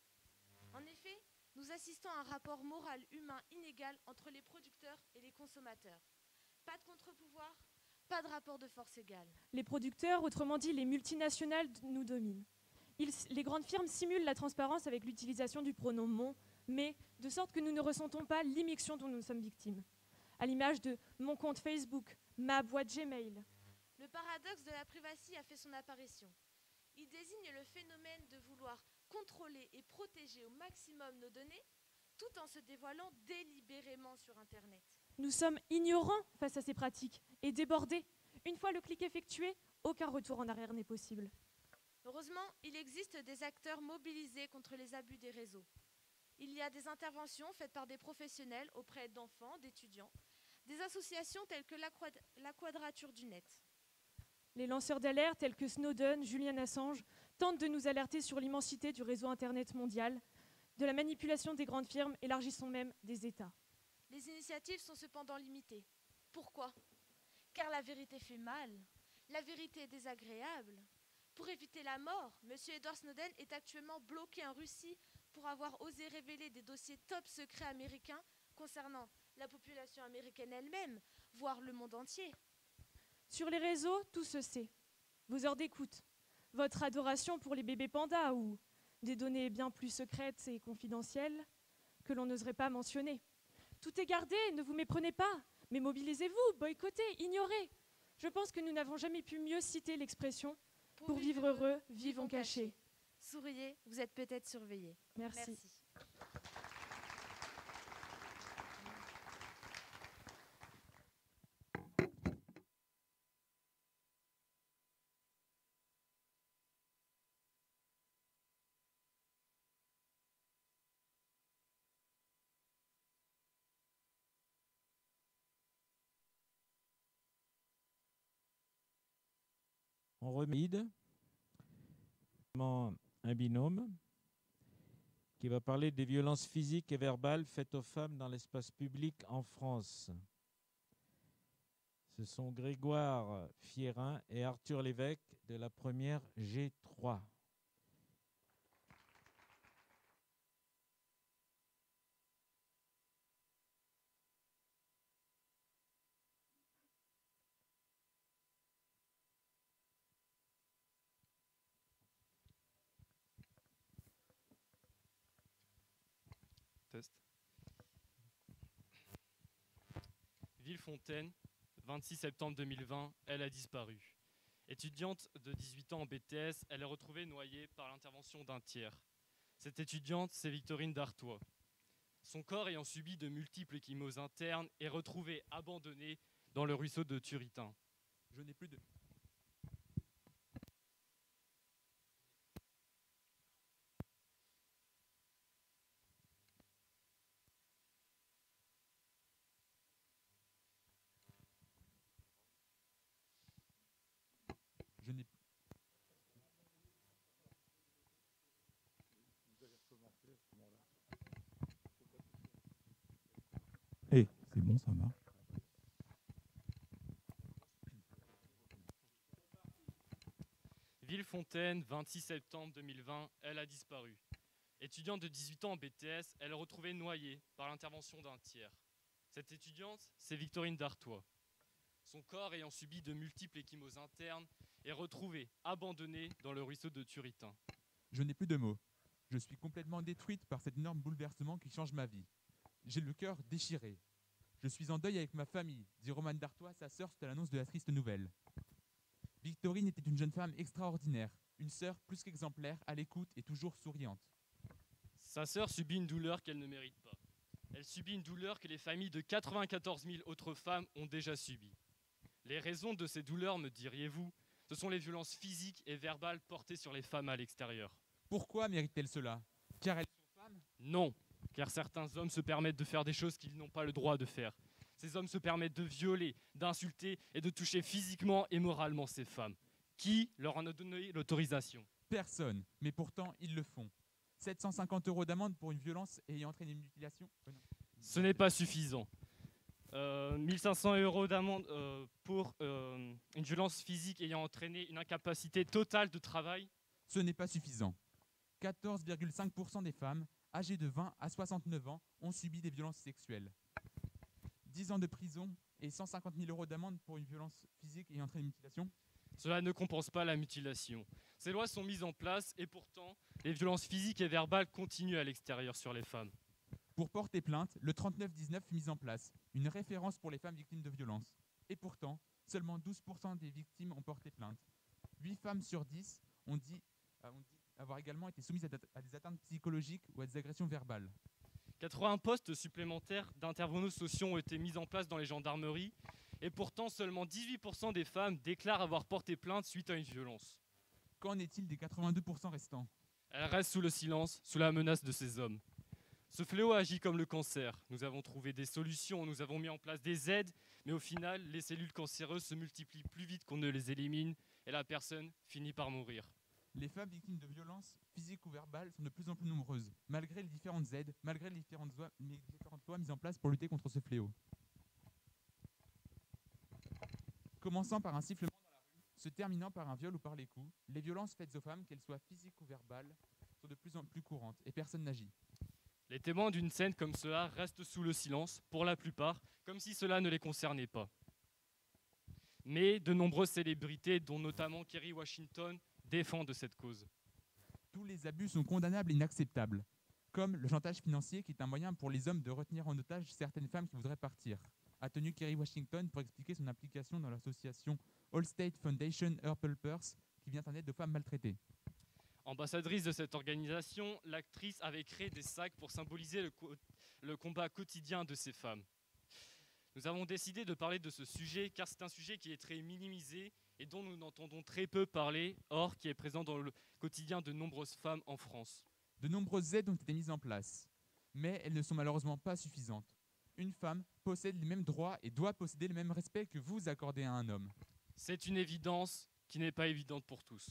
En effet, nous assistons à un rapport moral humain inégal entre les producteurs et les consommateurs. Pas de contre-pouvoir, pas de rapport de force égal. Les producteurs, autrement dit les multinationales, nous dominent. Les grandes firmes simulent la transparence avec l'utilisation du pronom mon, mais, de sorte que nous ne ressentons pas l'immixtion dont nous sommes victimes. À l'image de mon compte Facebook, ma boîte Gmail. Le paradoxe de la privacy a fait son apparition. Il désigne le phénomène de vouloir contrôler et protéger au maximum nos données, tout en se dévoilant délibérément sur Internet. Nous sommes ignorants face à ces pratiques et débordés. Une fois le clic effectué, aucun retour en arrière n'est possible. Heureusement, il existe des acteurs mobilisés contre les abus des réseaux. Il y a des interventions faites par des professionnels auprès d'enfants, d'étudiants, des associations telles que la Quadrature du Net. Les lanceurs d'alerte tels que Snowden, Julian Assange tentent de nous alerter sur l'immensité du réseau Internet mondial, de la manipulation des grandes firmes, élargissons même des États. Les initiatives sont cependant limitées. Pourquoi? Car la vérité fait mal. La vérité est désagréable. Pour éviter la mort, M. Edward Snowden est actuellement bloqué en Russie pour avoir osé révéler des dossiers top secrets américains concernant la population américaine elle-même, voire le monde entier. Sur les réseaux, tout se sait. Vos heures d'écoute, votre adoration pour les bébés pandas ou des données bien plus secrètes et confidentielles que l'on n'oserait pas mentionner. Tout est gardé, ne vous méprenez pas, mais mobilisez-vous, boycottez, ignorez. Je pense que nous n'avons jamais pu mieux citer l'expression « Pour vivre heureux, vivons cachés ». Souriez, vous êtes peut-être surveillés. Merci. On remet un binôme qui va parler des violences physiques et verbales faites aux femmes dans l'espace public en France. Ce sont Grégoire Fierin et Arthur Lévesque de la première G3. Test. Villefontaine, 26 septembre 2020, elle a disparu. Étudiante de 18 ans en BTS, elle est retrouvée noyée par l'intervention d'un tiers. Cette étudiante, c'est Victorine Dartois. Son corps ayant subi de multiples chymoses internes est retrouvé abandonné dans le ruisseau de Turitain. Je n'ai plus de... Je n'ai Eh, c'est bon, ça marche. Villefontaine, 26 septembre 2020, elle a disparu. Étudiante de 18 ans en BTS, elle est retrouvée noyée par l'intervention d'un tiers. Cette étudiante, c'est Victorine Dartois. Son corps ayant subi de multiples chymoses internes est retrouvé abandonné dans le ruisseau de Turitain. Je n'ai plus de mots. Je suis complètement détruite par cet énorme bouleversement qui change ma vie. J'ai le cœur déchiré. Je suis en deuil avec ma famille, dit Romane Dartois, sa sœur, suite à l'annonce de la triste nouvelle. Victorine était une jeune femme extraordinaire, une sœur plus qu'exemplaire, à l'écoute et toujours souriante. Sa sœur subit une douleur qu'elle ne mérite pas. Elle subit une douleur que les familles de 94 000 autres femmes ont déjà subie. Les raisons de ces douleurs, me diriez-vous, ce sont les violences physiques et verbales portées sur les femmes à l'extérieur. Pourquoi mérite-t-elle cela? Car elles sont femmes? Non, car certains hommes se permettent de faire des choses qu'ils n'ont pas le droit de faire. Ces hommes se permettent de violer, d'insulter et de toucher physiquement et moralement ces femmes. Qui leur en a donné l'autorisation? Personne, mais pourtant ils le font. 750 € d'amende pour une violence ayant entraîné une mutilation? Ce n'est pas suffisant. 1500 € d'amende pour une violence physique ayant entraîné une incapacité totale de travail? Ce n'est pas suffisant. 14,5% des femmes âgées de 20 à 69 ans ont subi des violences sexuelles. 10 ans de prison et 150 000 € d'amende pour une violence physique ayant entraîné une mutilation? Cela ne compense pas la mutilation. Ces lois sont mises en place et pourtant, les violences physiques et verbales continuent à l'extérieur sur les femmes. Pour porter plainte, le 3919 fut mis en place, une référence pour les femmes victimes de violences. Et pourtant, seulement 12% des victimes ont porté plainte. 8 femmes sur 10 ont dit avoir également été soumises à des atteintes psychologiques ou à des agressions verbales. 80 postes supplémentaires d'intervenants sociaux ont été mis en place dans les gendarmeries et pourtant seulement 18% des femmes déclarent avoir porté plainte suite à une violence. Qu'en est-il des 82% restants? Elles restent sous le silence, sous la menace de ces hommes. Ce fléau agit comme le cancer. Nous avons trouvé des solutions, nous avons mis en place des aides, mais au final, les cellules cancéreuses se multiplient plus vite qu'on ne les élimine et la personne finit par mourir. Les femmes victimes de violences physiques ou verbales sont de plus en plus nombreuses, malgré les différentes aides, malgré les différentes lois mises en place pour lutter contre ce fléau. Commençant par un sifflement dans la rue, se terminant par un viol ou par les coups, les violences faites aux femmes, qu'elles soient physiques ou verbales, sont de plus en plus courantes et personne n'agit. Les témoins d'une scène comme cela restent sous le silence, pour la plupart, comme si cela ne les concernait pas. Mais de nombreuses célébrités, dont notamment Kerry Washington, défendent cette cause. Tous les abus sont condamnables et inacceptables, comme le chantage financier qui est un moyen pour les hommes de retenir en otage certaines femmes qui voudraient partir, a tenu Kerry Washington pour expliquer son implication dans l'association Allstate Foundation Purple Purse qui vient en aide aux femmes maltraitées. Ambassadrice de cette organisation, l'actrice avait créé des sacs pour symboliser le combat quotidien de ces femmes. Nous avons décidé de parler de ce sujet car c'est un sujet qui est très minimisé et dont nous entendons très peu parler, or qui est présent dans le quotidien de nombreuses femmes en France. De nombreuses aides ont été mises en place, mais elles ne sont malheureusement pas suffisantes. Une femme possède les mêmes droits et doit posséder le même respect que vous accordez à un homme. C'est une évidence qui n'est pas évidente pour tous.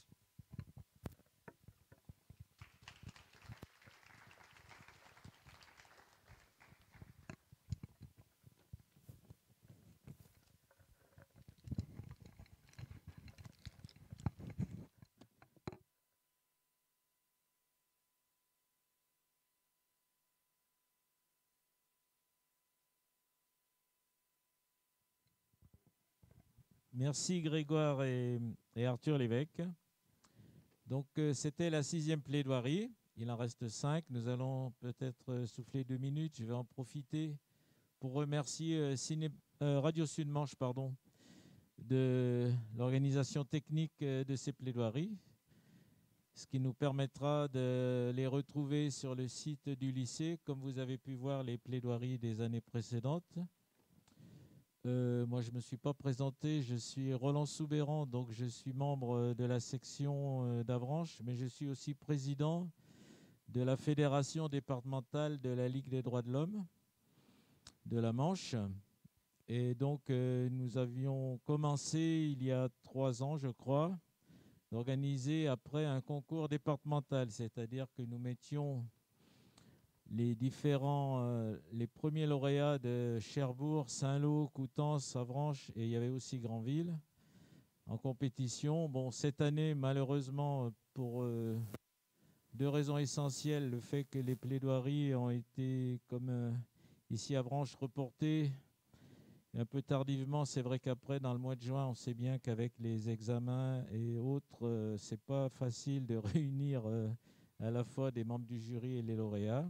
Merci Grégoire et Arthur Lévesque. Donc c'était la 6e plaidoirie Il en reste 5. Nous allons peut-être souffler 2 minutes. Je vais en profiter pour remercier Radio Sud-Manche de l'organisation technique de ces plaidoiries, ce qui nous permettra de les retrouver sur le site du lycée, comme vous avez pu voir les plaidoiries des années précédentes. Moi, je ne me suis pas présenté, je suis Roland Soubéran, donc je suis membre de la section d'Avranches, mais je suis aussi président de la Fédération départementale de la Ligue des droits de l'homme de la Manche. Et donc, nous avions commencé il y a 3 ans, je crois, d'organiser après un concours départemental, c'est-à-dire que nous mettions les premiers lauréats de Cherbourg, Saint-Lô, Coutances, Avranches, et il y avait aussi Granville en compétition. Bon, cette année, malheureusement, pour 2 raisons essentielles, le fait que les plaidoiries ont été, comme ici à Avranches, reportées un peu tardivement. C'est vrai qu'après, dans le mois de juin, on sait bien qu'avec les examens et autres, c'est pas facile de réunir à la fois des membres du jury et les lauréats.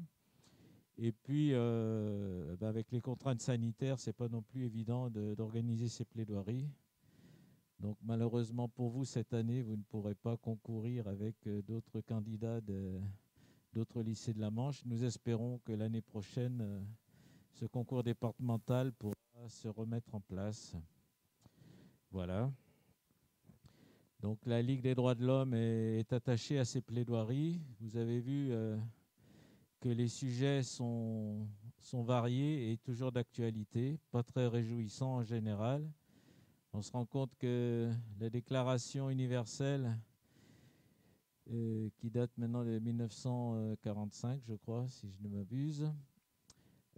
Et puis, avec les contraintes sanitaires, c'est pas non plus évident d'organiser ces plaidoiries. Donc, malheureusement pour vous, cette année, vous ne pourrez pas concourir avec d'autres candidats d'autres lycées de la Manche. Nous espérons que l'année prochaine, ce concours départemental pourra se remettre en place. Voilà. Donc la Ligue des droits de l'homme est attachée à ces plaidoiries. Vous avez vu que les sujets sont variés et toujours d'actualité, pas très réjouissants en général. On se rend compte que la Déclaration universelle, qui date maintenant de 1945, je crois, si je ne m'abuse,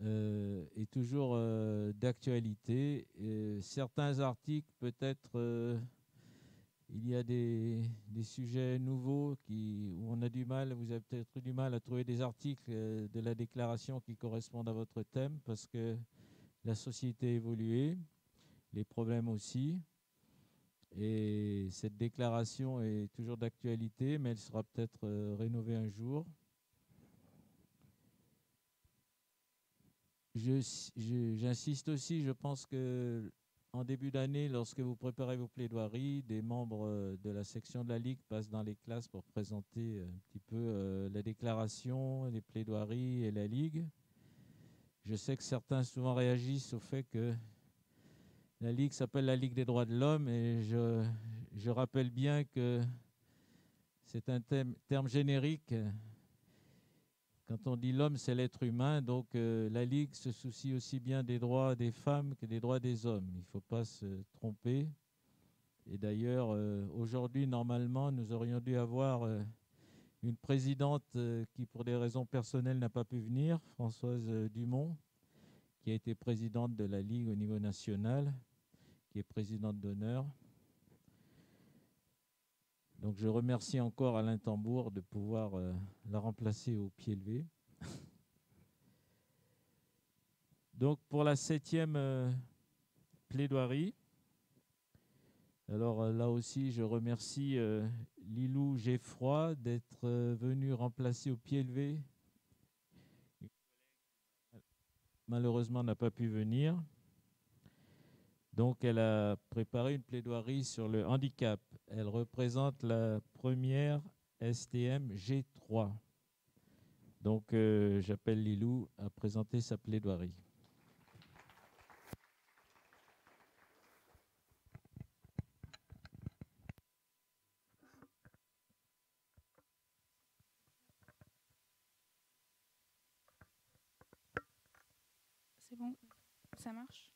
est toujours d'actualité. Certains articles, peut-être, il y a des sujets nouveaux où on a du mal, vous avez peut-être eu du mal à trouver des articles de la déclaration qui correspondent à votre thème, parce que la société a évolué, les problèmes aussi. Et cette déclaration est toujours d'actualité, mais elle sera peut-être rénovée un jour. J'insiste aussi, je pense que en début d'année, lorsque vous préparez vos plaidoiries, des membres de la section de la Ligue passent dans les classes pour présenter un petit peu la déclaration, les plaidoiries et la Ligue. Je sais que certains souvent réagissent au fait que la Ligue s'appelle la Ligue des droits de l'homme, et je rappelle bien que c'est un terme générique. Quand on dit l'homme, c'est l'être humain, donc la Ligue se soucie aussi bien des droits des femmes que des droits des hommes. Il ne faut pas se tromper. Et d'ailleurs, aujourd'hui, normalement, nous aurions dû avoir une présidente qui, pour des raisons personnelles, n'a pas pu venir, Françoise Dumont, qui a été présidente de la Ligue au niveau national, qui est présidente d'honneur. Donc je remercie encore Alain Tambour de pouvoir la remplacer au pied levé. Donc pour la 7e plaidoirie, alors là aussi je remercie Lilou Geffroy d'être venue remplacer au pied levé. Malheureusement n'a pas pu venir. Donc, elle a préparé une plaidoirie sur le handicap. Elle représente la première STM G3. Donc, j'appelle Lilou à présenter sa plaidoirie. C'est bon? Ça marche?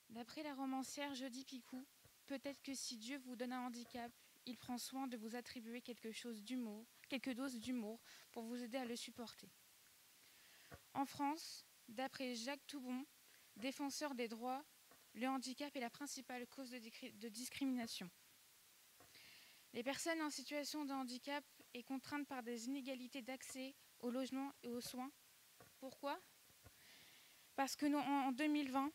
D'après la romancière Jodi Picou, peut-être que si Dieu vous donne un handicap, il prend soin de vous attribuer quelque chose d'humour, quelques doses d'humour pour vous aider à le supporter. En France, d'après Jacques Toubon, défenseur des droits, le handicap est la principale cause de discrimination. Les personnes en situation de handicap et contraintes par des inégalités d'accès au logement et aux soins. Pourquoi ? Parce que en 2020,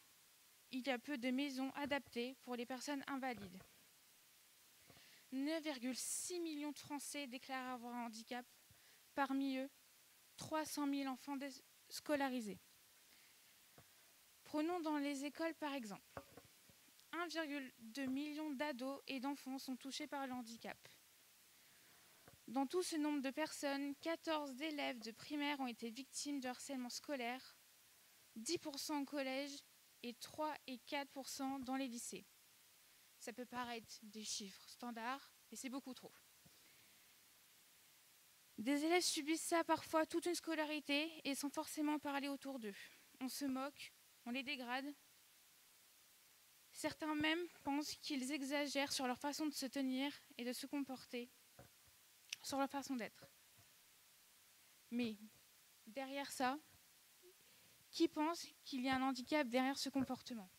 il y a peu de maisons adaptées pour les personnes invalides. 9,6 millions de Français déclarent avoir un handicap. Parmi eux, 300 000 enfants scolarisés. Prenons dans les écoles par exemple. 1,2 million d'ados et d'enfants sont touchés par le handicap. Dans tout ce nombre de personnes, 14 élèves de primaire ont été victimes de harcèlement scolaire, 10% au collège et 3 et 4% dans les lycées. Ça peut paraître des chiffres standards, mais c'est beaucoup trop. Des élèves subissent ça parfois toute une scolarité et sans forcément parler autour d'eux. On se moque, on les dégrade. Certains même pensent qu'ils exagèrent sur leur façon de se tenir et de se comporter, sur leur façon d'être. Mais derrière ça, qui pense qu'il y a un handicap derrière ce comportement ?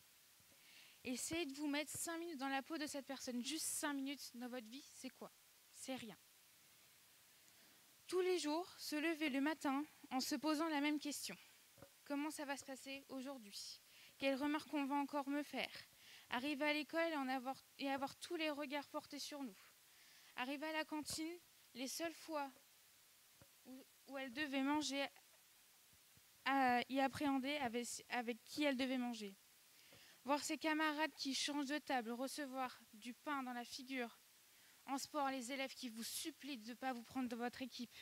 Essayez de vous mettre 5 minutes dans la peau de cette personne. Juste 5 minutes dans votre vie, c'est quoi ? C'est rien. Tous les jours, se lever le matin en se posant la même question. Comment ça va se passer aujourd'hui ? Quelles remarques on va encore me faire ? Arriver à l'école et avoir tous les regards portés sur nous. Arriver à la cantine, les seules fois où elle devait manger, à y appréhender avec qui elle devait manger. Voir ses camarades qui changent de table, recevoir du pain dans la figure. En sport, les élèves qui vous supplient de ne pas vous prendre dans votre équipe.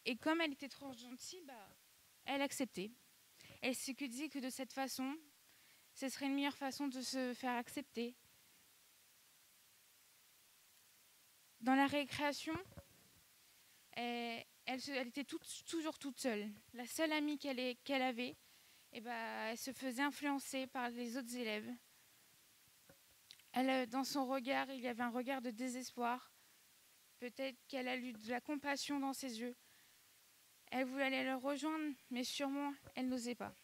Et comme elle était trop gentille, elle acceptait. Elle se dit que de cette façon, ce serait une meilleure façon de se faire accepter. Dans la récréation, elle était toujours toute seule. La seule amie qu'elle avait, elle se faisait influencer par les autres élèves. Dans son regard, il y avait un regard de désespoir. Peut-être qu'elle a eu de la compassion dans ses yeux. Elle voulait aller le rejoindre, mais sûrement, elle n'osait pas.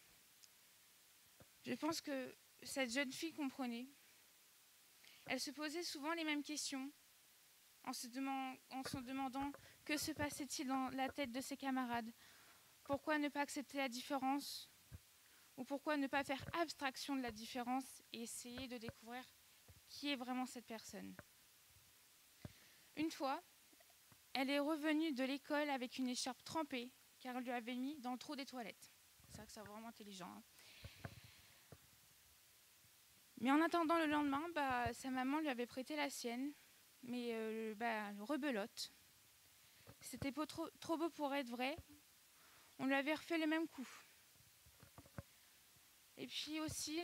Je pense que cette jeune fille comprenait. Elle se posait souvent les mêmes questions, en se demandant que se passait-il dans la tête de ses camarades. Pourquoi ne pas accepter la différence ? Ou pourquoi ne pas faire abstraction de la différence et essayer de découvrir qui est vraiment cette personne ? Une fois, elle est revenue de l'école avec une écharpe trempée, car elle lui avait mis dans le trou des toilettes. C'est vrai que c'est vraiment intelligent. Hein. Mais en attendant le lendemain, sa maman lui avait prêté la sienne, mais rebelote. C'était trop beau pour être vrai. On lui avait refait le même coup. Et puis aussi,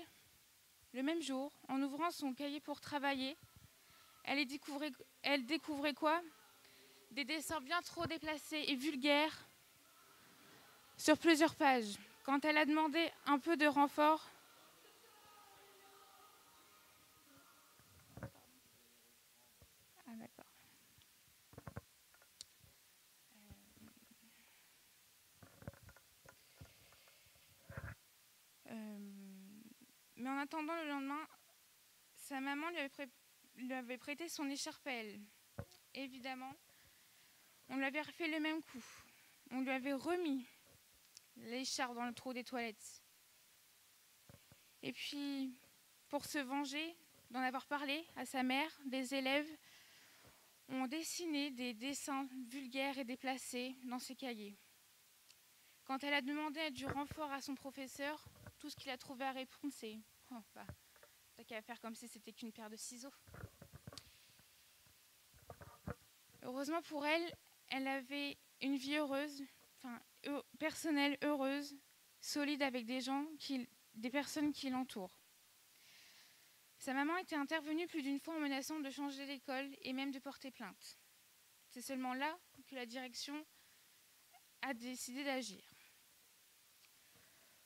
le même jour, en ouvrant son cahier pour travailler, elle découvrait quoi ? Des dessins bien trop déplacés et vulgaires sur plusieurs pages. Quand elle a demandé un peu de renfort, mais en attendant le lendemain, sa maman lui avait prêté son écharpe à elle. Évidemment, on lui avait refait le même coup. On lui avait remis l'écharpe dans le trou des toilettes. Et puis, pour se venger d'en avoir parlé à sa mère, des élèves ont dessiné des dessins vulgaires et déplacés dans ses cahiers. Quand elle a demandé du renfort à son professeur, tout ce qu'il a trouvé à répondre, c'est « t'as qu'à faire comme si c'était qu'une paire de ciseaux ». Heureusement pour elle, elle avait une vie heureuse, personnelle heureuse, solide avec des personnes qui l'entourent. Sa maman était intervenue plus d'une fois en menaçant de changer d'école et même de porter plainte. C'est seulement là que la direction a décidé d'agir.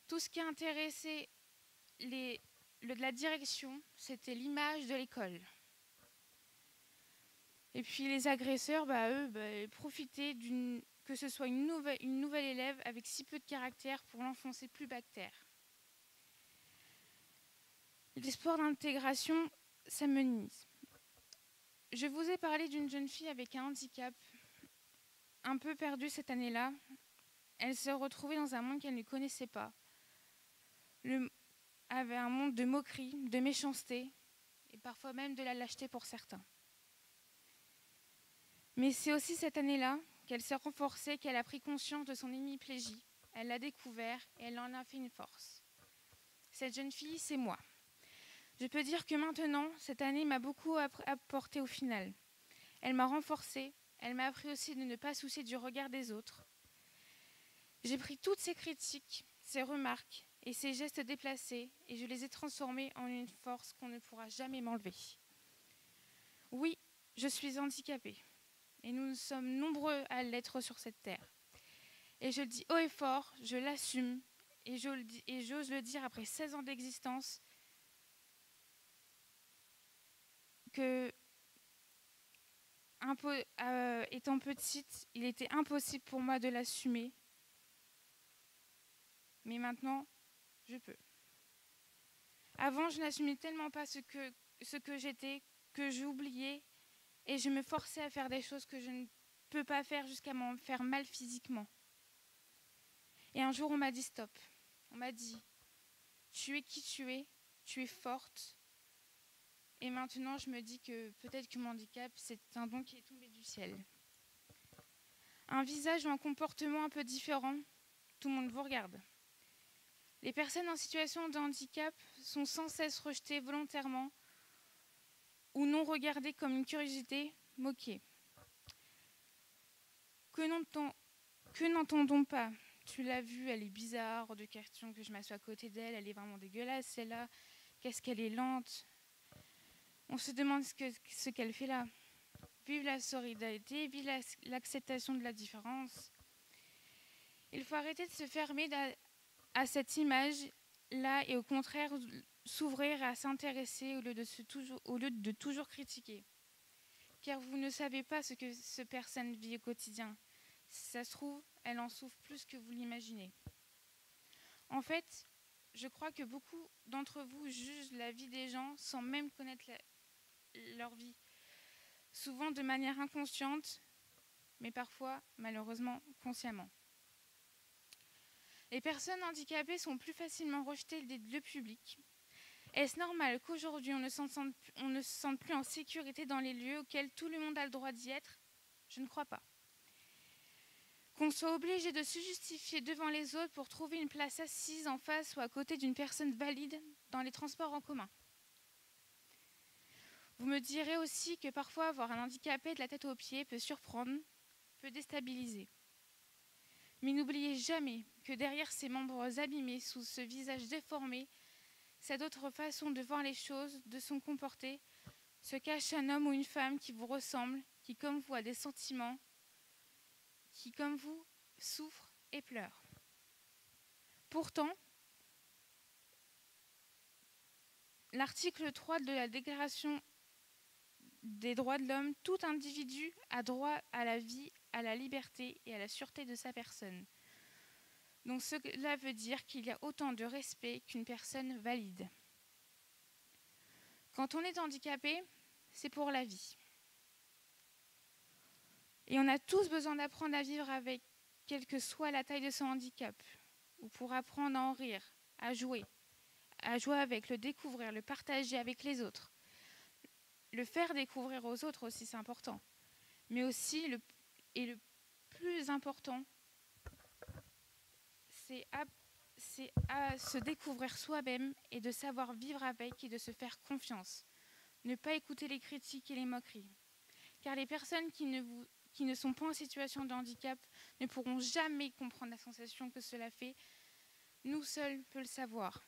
Tout ce qui a intéressé la direction, c'était l'image de l'école. Et puis les agresseurs, eux, profitaient que ce soit une nouvelle élève avec si peu de caractère pour l'enfoncer plus bas que terre. L'espoir d'intégration ça me nuise. Je vous ai parlé d'une jeune fille avec un handicap, un peu perdue cette année-là. Elle se retrouvait dans un monde qu'elle ne connaissait pas. Avait un monde de moquerie, de méchanceté, et parfois même de la lâcheté pour certains. Mais c'est aussi cette année-là qu'elle s'est renforcée, qu'elle a pris conscience de son hémiplégie. Elle l'a découvert et elle en a fait une force. Cette jeune fille, c'est moi. Je peux dire que maintenant, cette année m'a beaucoup apporté au final. Elle m'a renforcée, elle m'a appris aussi de ne pas soucier du regard des autres. J'ai pris toutes ces critiques, ces remarques et ces gestes déplacés et je les ai transformés en une force qu'on ne pourra jamais m'enlever. Oui, je suis handicapée et nous sommes nombreux à l'être sur cette terre. Et je le dis haut et fort, je l'assume et j'ose le dire après 16 ans d'existence que étant petite, il était impossible pour moi de l'assumer. Mais maintenant, je peux. Avant, je n'assumais tellement pas ce que j'étais, que j'oubliais, et je me forçais à faire des choses que je ne peux pas faire jusqu'à m'en faire mal physiquement. Et un jour, on m'a dit stop. On m'a dit, tu es qui tu es forte. Et maintenant, je me dis que peut-être que mon handicap, c'est un don qui est tombé du ciel. Un visage ou un comportement un peu différent, tout le monde vous regarde. Les personnes en situation de handicap sont sans cesse rejetées volontairement ou non regardées comme une curiosité, moquées. Que n'entendons pas? Tu l'as vue, elle est bizarre, hors de question que je m'assoie à côté d'elle, elle est vraiment dégueulasse, celle-là. Qu'est-ce qu'elle est lente? On se demande ce qu'elle fait là. Vive la solidarité, vive l'acceptation de la différence. Il faut arrêter de se fermer à cette image-là et au contraire s'ouvrir à s'intéresser au lieu de toujours critiquer. Car vous ne savez pas ce que cette personne vit au quotidien. Si ça se trouve, elle en souffre plus que vous l'imaginez. En fait, je crois que beaucoup d'entre vous jugent la vie des gens sans même connaître leur vie. Souvent de manière inconsciente, mais parfois, malheureusement, consciemment. Les personnes handicapées sont plus facilement rejetées des lieux publics. Est-ce normal qu'aujourd'hui, on ne se sente plus en sécurité dans les lieux auxquels tout le monde a le droit d'y être? Je ne crois pas. Qu'on soit obligé de se justifier devant les autres pour trouver une place assise en face ou à côté d'une personne valide dans les transports en commun. Vous me direz aussi que parfois avoir un handicapé de la tête aux pieds peut surprendre, peut déstabiliser. Mais n'oubliez jamais que derrière ces membres abîmés, sous ce visage déformé, cette autre façon de voir les choses, de se comporter, se cache un homme ou une femme qui vous ressemble, qui comme vous a des sentiments, qui comme vous souffre et pleure. Pourtant, l'article 3 de la Déclaration des droits de l'homme, tout individu a droit à la vie, à la liberté et à la sûreté de sa personne. Donc cela veut dire qu'il y a autant de respect qu'une personne valide. Quand on est handicapé, c'est pour la vie. Et on a tous besoin d'apprendre à vivre avec, quelle que soit la taille de son handicap, ou pour apprendre à en rire, à jouer avec, le découvrir, le partager avec les autres. Le faire découvrir aux autres aussi, c'est important. Mais aussi, le plus important, c'est à se découvrir soi-même et de savoir vivre avec et de se faire confiance. Ne pas écouter les critiques et les moqueries. Car les personnes qui ne sont pas en situation de handicap ne pourront jamais comprendre la sensation que cela fait. Nous seuls peut le savoir.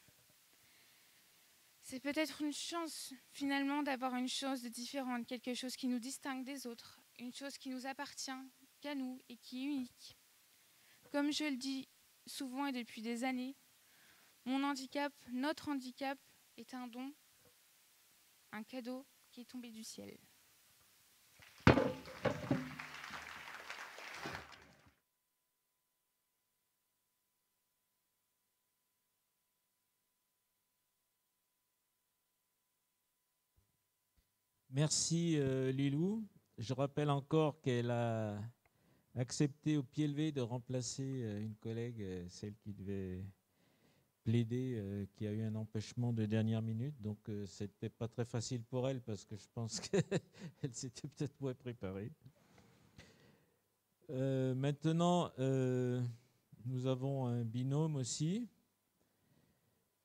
C'est peut-être une chance, finalement, d'avoir une chose de différente, quelque chose qui nous distingue des autres, une chose qui nous appartient qu'à nous et qui est unique. Comme je le dis souvent et depuis des années, mon handicap, notre handicap, est un don, un cadeau qui est tombé du ciel. Merci Lilou. Je rappelle encore qu'elle a accepté au pied levé de remplacer une collègue, celle qui devait plaider, qui a eu un empêchement de dernière minute. Donc c'était pas très facile pour elle parce que je pense qu'elle s'était peut-être moins préparée. Maintenant, nous avons un binôme aussi.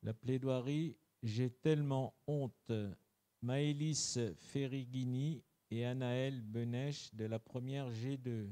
La plaidoirie, j'ai tellement honte. Maëlys Ferrigini et Anaëlle Benech de la première G2.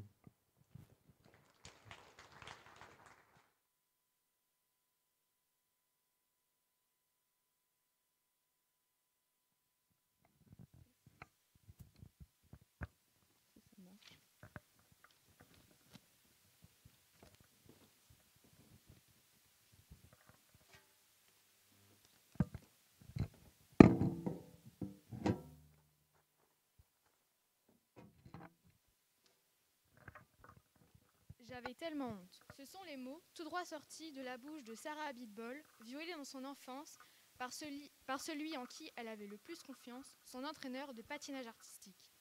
J'avais tellement honte. Ce sont les mots tout droit sortis de la bouche de Sarah Abitbol, violée dans son enfance par celui en qui elle avait le plus confiance, son entraîneur de patinage artistique.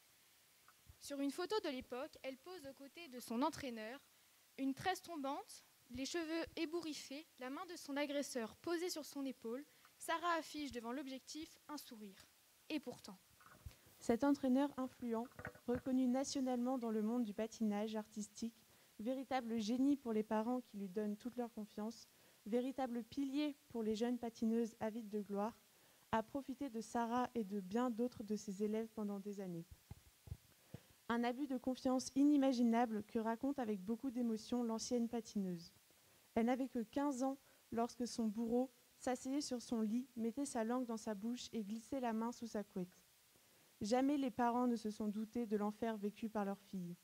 Sur une photo de l'époque, elle pose aux côtés de son entraîneur, une tresse tombante, les cheveux ébouriffés, la main de son agresseur posée sur son épaule. Sarah affiche devant l'objectif un sourire. Et pourtant. Cet entraîneur influent, reconnu nationalement dans le monde du patinage artistique, véritable génie pour les parents qui lui donnent toute leur confiance, véritable pilier pour les jeunes patineuses avides de gloire, a profité de Sarah et de bien d'autres de ses élèves pendant des années. Un abus de confiance inimaginable que raconte avec beaucoup d'émotion l'ancienne patineuse. Elle n'avait que 15 ans lorsque son bourreau s'asseyait sur son lit, mettait sa langue dans sa bouche et glissait la main sous sa couette. Jamais les parents ne se sont doutés de l'enfer vécu par leur fille.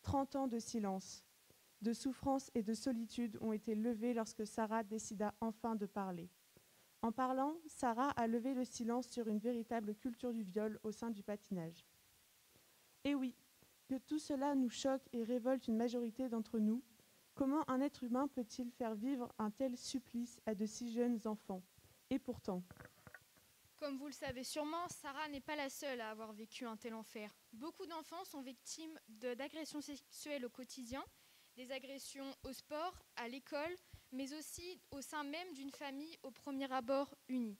30 ans de silence, de souffrance et de solitude ont été levés lorsque Sarah décida enfin de parler. En parlant, Sarah a levé le silence sur une véritable culture du viol au sein du patinage. Et oui, que tout cela nous choque et révolte une majorité d'entre nous. Comment un être humain peut-il faire vivre un tel supplice à de si jeunes enfants? Et pourtant... Comme vous le savez sûrement, Sarah n'est pas la seule à avoir vécu un tel enfer. Beaucoup d'enfants sont victimes d'agressions sexuelles au quotidien, des agressions au sport, à l'école, mais aussi au sein même d'une famille au premier abord unie.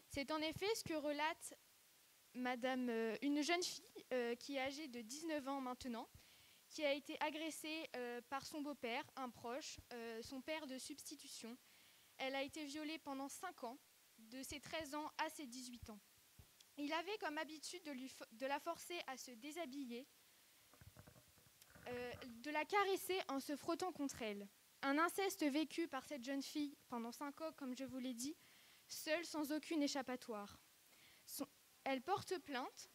C'est en effet ce que relate une jeune fille qui est âgée de 19 ans maintenant, qui a été agressée par son beau-père, un proche, son père de substitution. Elle a été violée pendant 5 ans, de ses 13 ans à ses 18 ans. Il avait comme habitude de la forcer à se déshabiller, de la caresser en se frottant contre elle. Un inceste vécu par cette jeune fille pendant 5 ans, comme je vous l'ai dit, seule, sans aucune échappatoire. Elle porte plainte.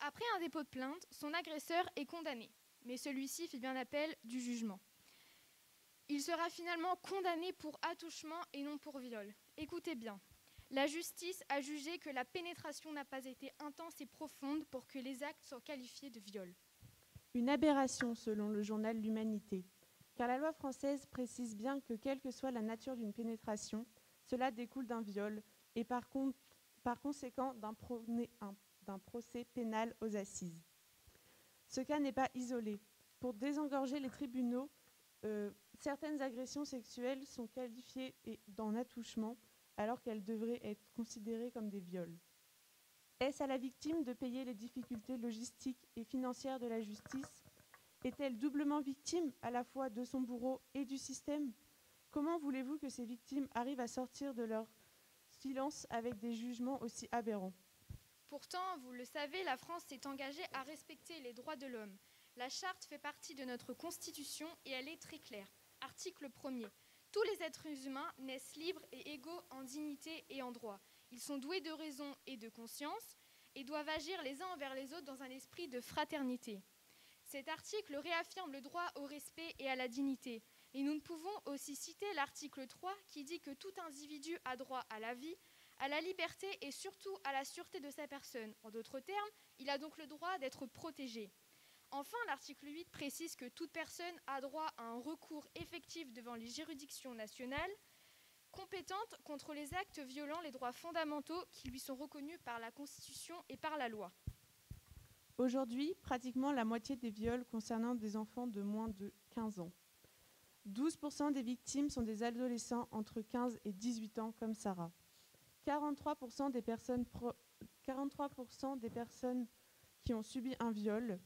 Après un dépôt de plainte, son agresseur est condamné, mais celui-ci fit bien appel du jugement. Il sera finalement condamné pour attouchement et non pour viol. Écoutez bien, la justice a jugé que la pénétration n'a pas été intense et profonde pour que les actes soient qualifiés de viol. Une aberration selon le journal L'Humanité, car la loi française précise bien que quelle que soit la nature d'une pénétration, cela découle d'un viol et par conséquent d'un procès pénal aux assises. Ce cas n'est pas isolé. Pour désengorger les tribunaux, certaines agressions sexuelles sont qualifiées d'en attouchement alors qu'elles devraient être considérées comme des viols. Est-ce à la victime de payer les difficultés logistiques et financières de la justice? Est-elle doublement victime à la fois de son bourreau et du système? Comment voulez-vous que ces victimes arrivent à sortir de leur silence avec des jugements aussi aberrants? Pourtant, vous le savez, la France s'est engagée à respecter les droits de l'homme. La charte fait partie de notre Constitution et elle est très claire. Article 1er. Tous les êtres humains naissent libres et égaux en dignité et en droit. Ils sont doués de raison et de conscience et doivent agir les uns envers les autres dans un esprit de fraternité. Cet article réaffirme le droit au respect et à la dignité. Et nous ne pouvons aussi citer l'article 3 qui dit que tout individu a droit à la vie, à la liberté et surtout à la sûreté de sa personne. En d'autres termes, il a donc le droit d'être protégé. Enfin, l'article 8 précise que toute personne a droit à un recours effectif devant les juridictions nationales compétentes contre les actes violant les droits fondamentaux qui lui sont reconnus par la Constitution et par la loi. Aujourd'hui, pratiquement la moitié des viols concernant des enfants de moins de 15 ans. 12% des victimes sont des adolescents entre 15 et 18 ans comme Sarah. 43% des personnes qui ont subi un viol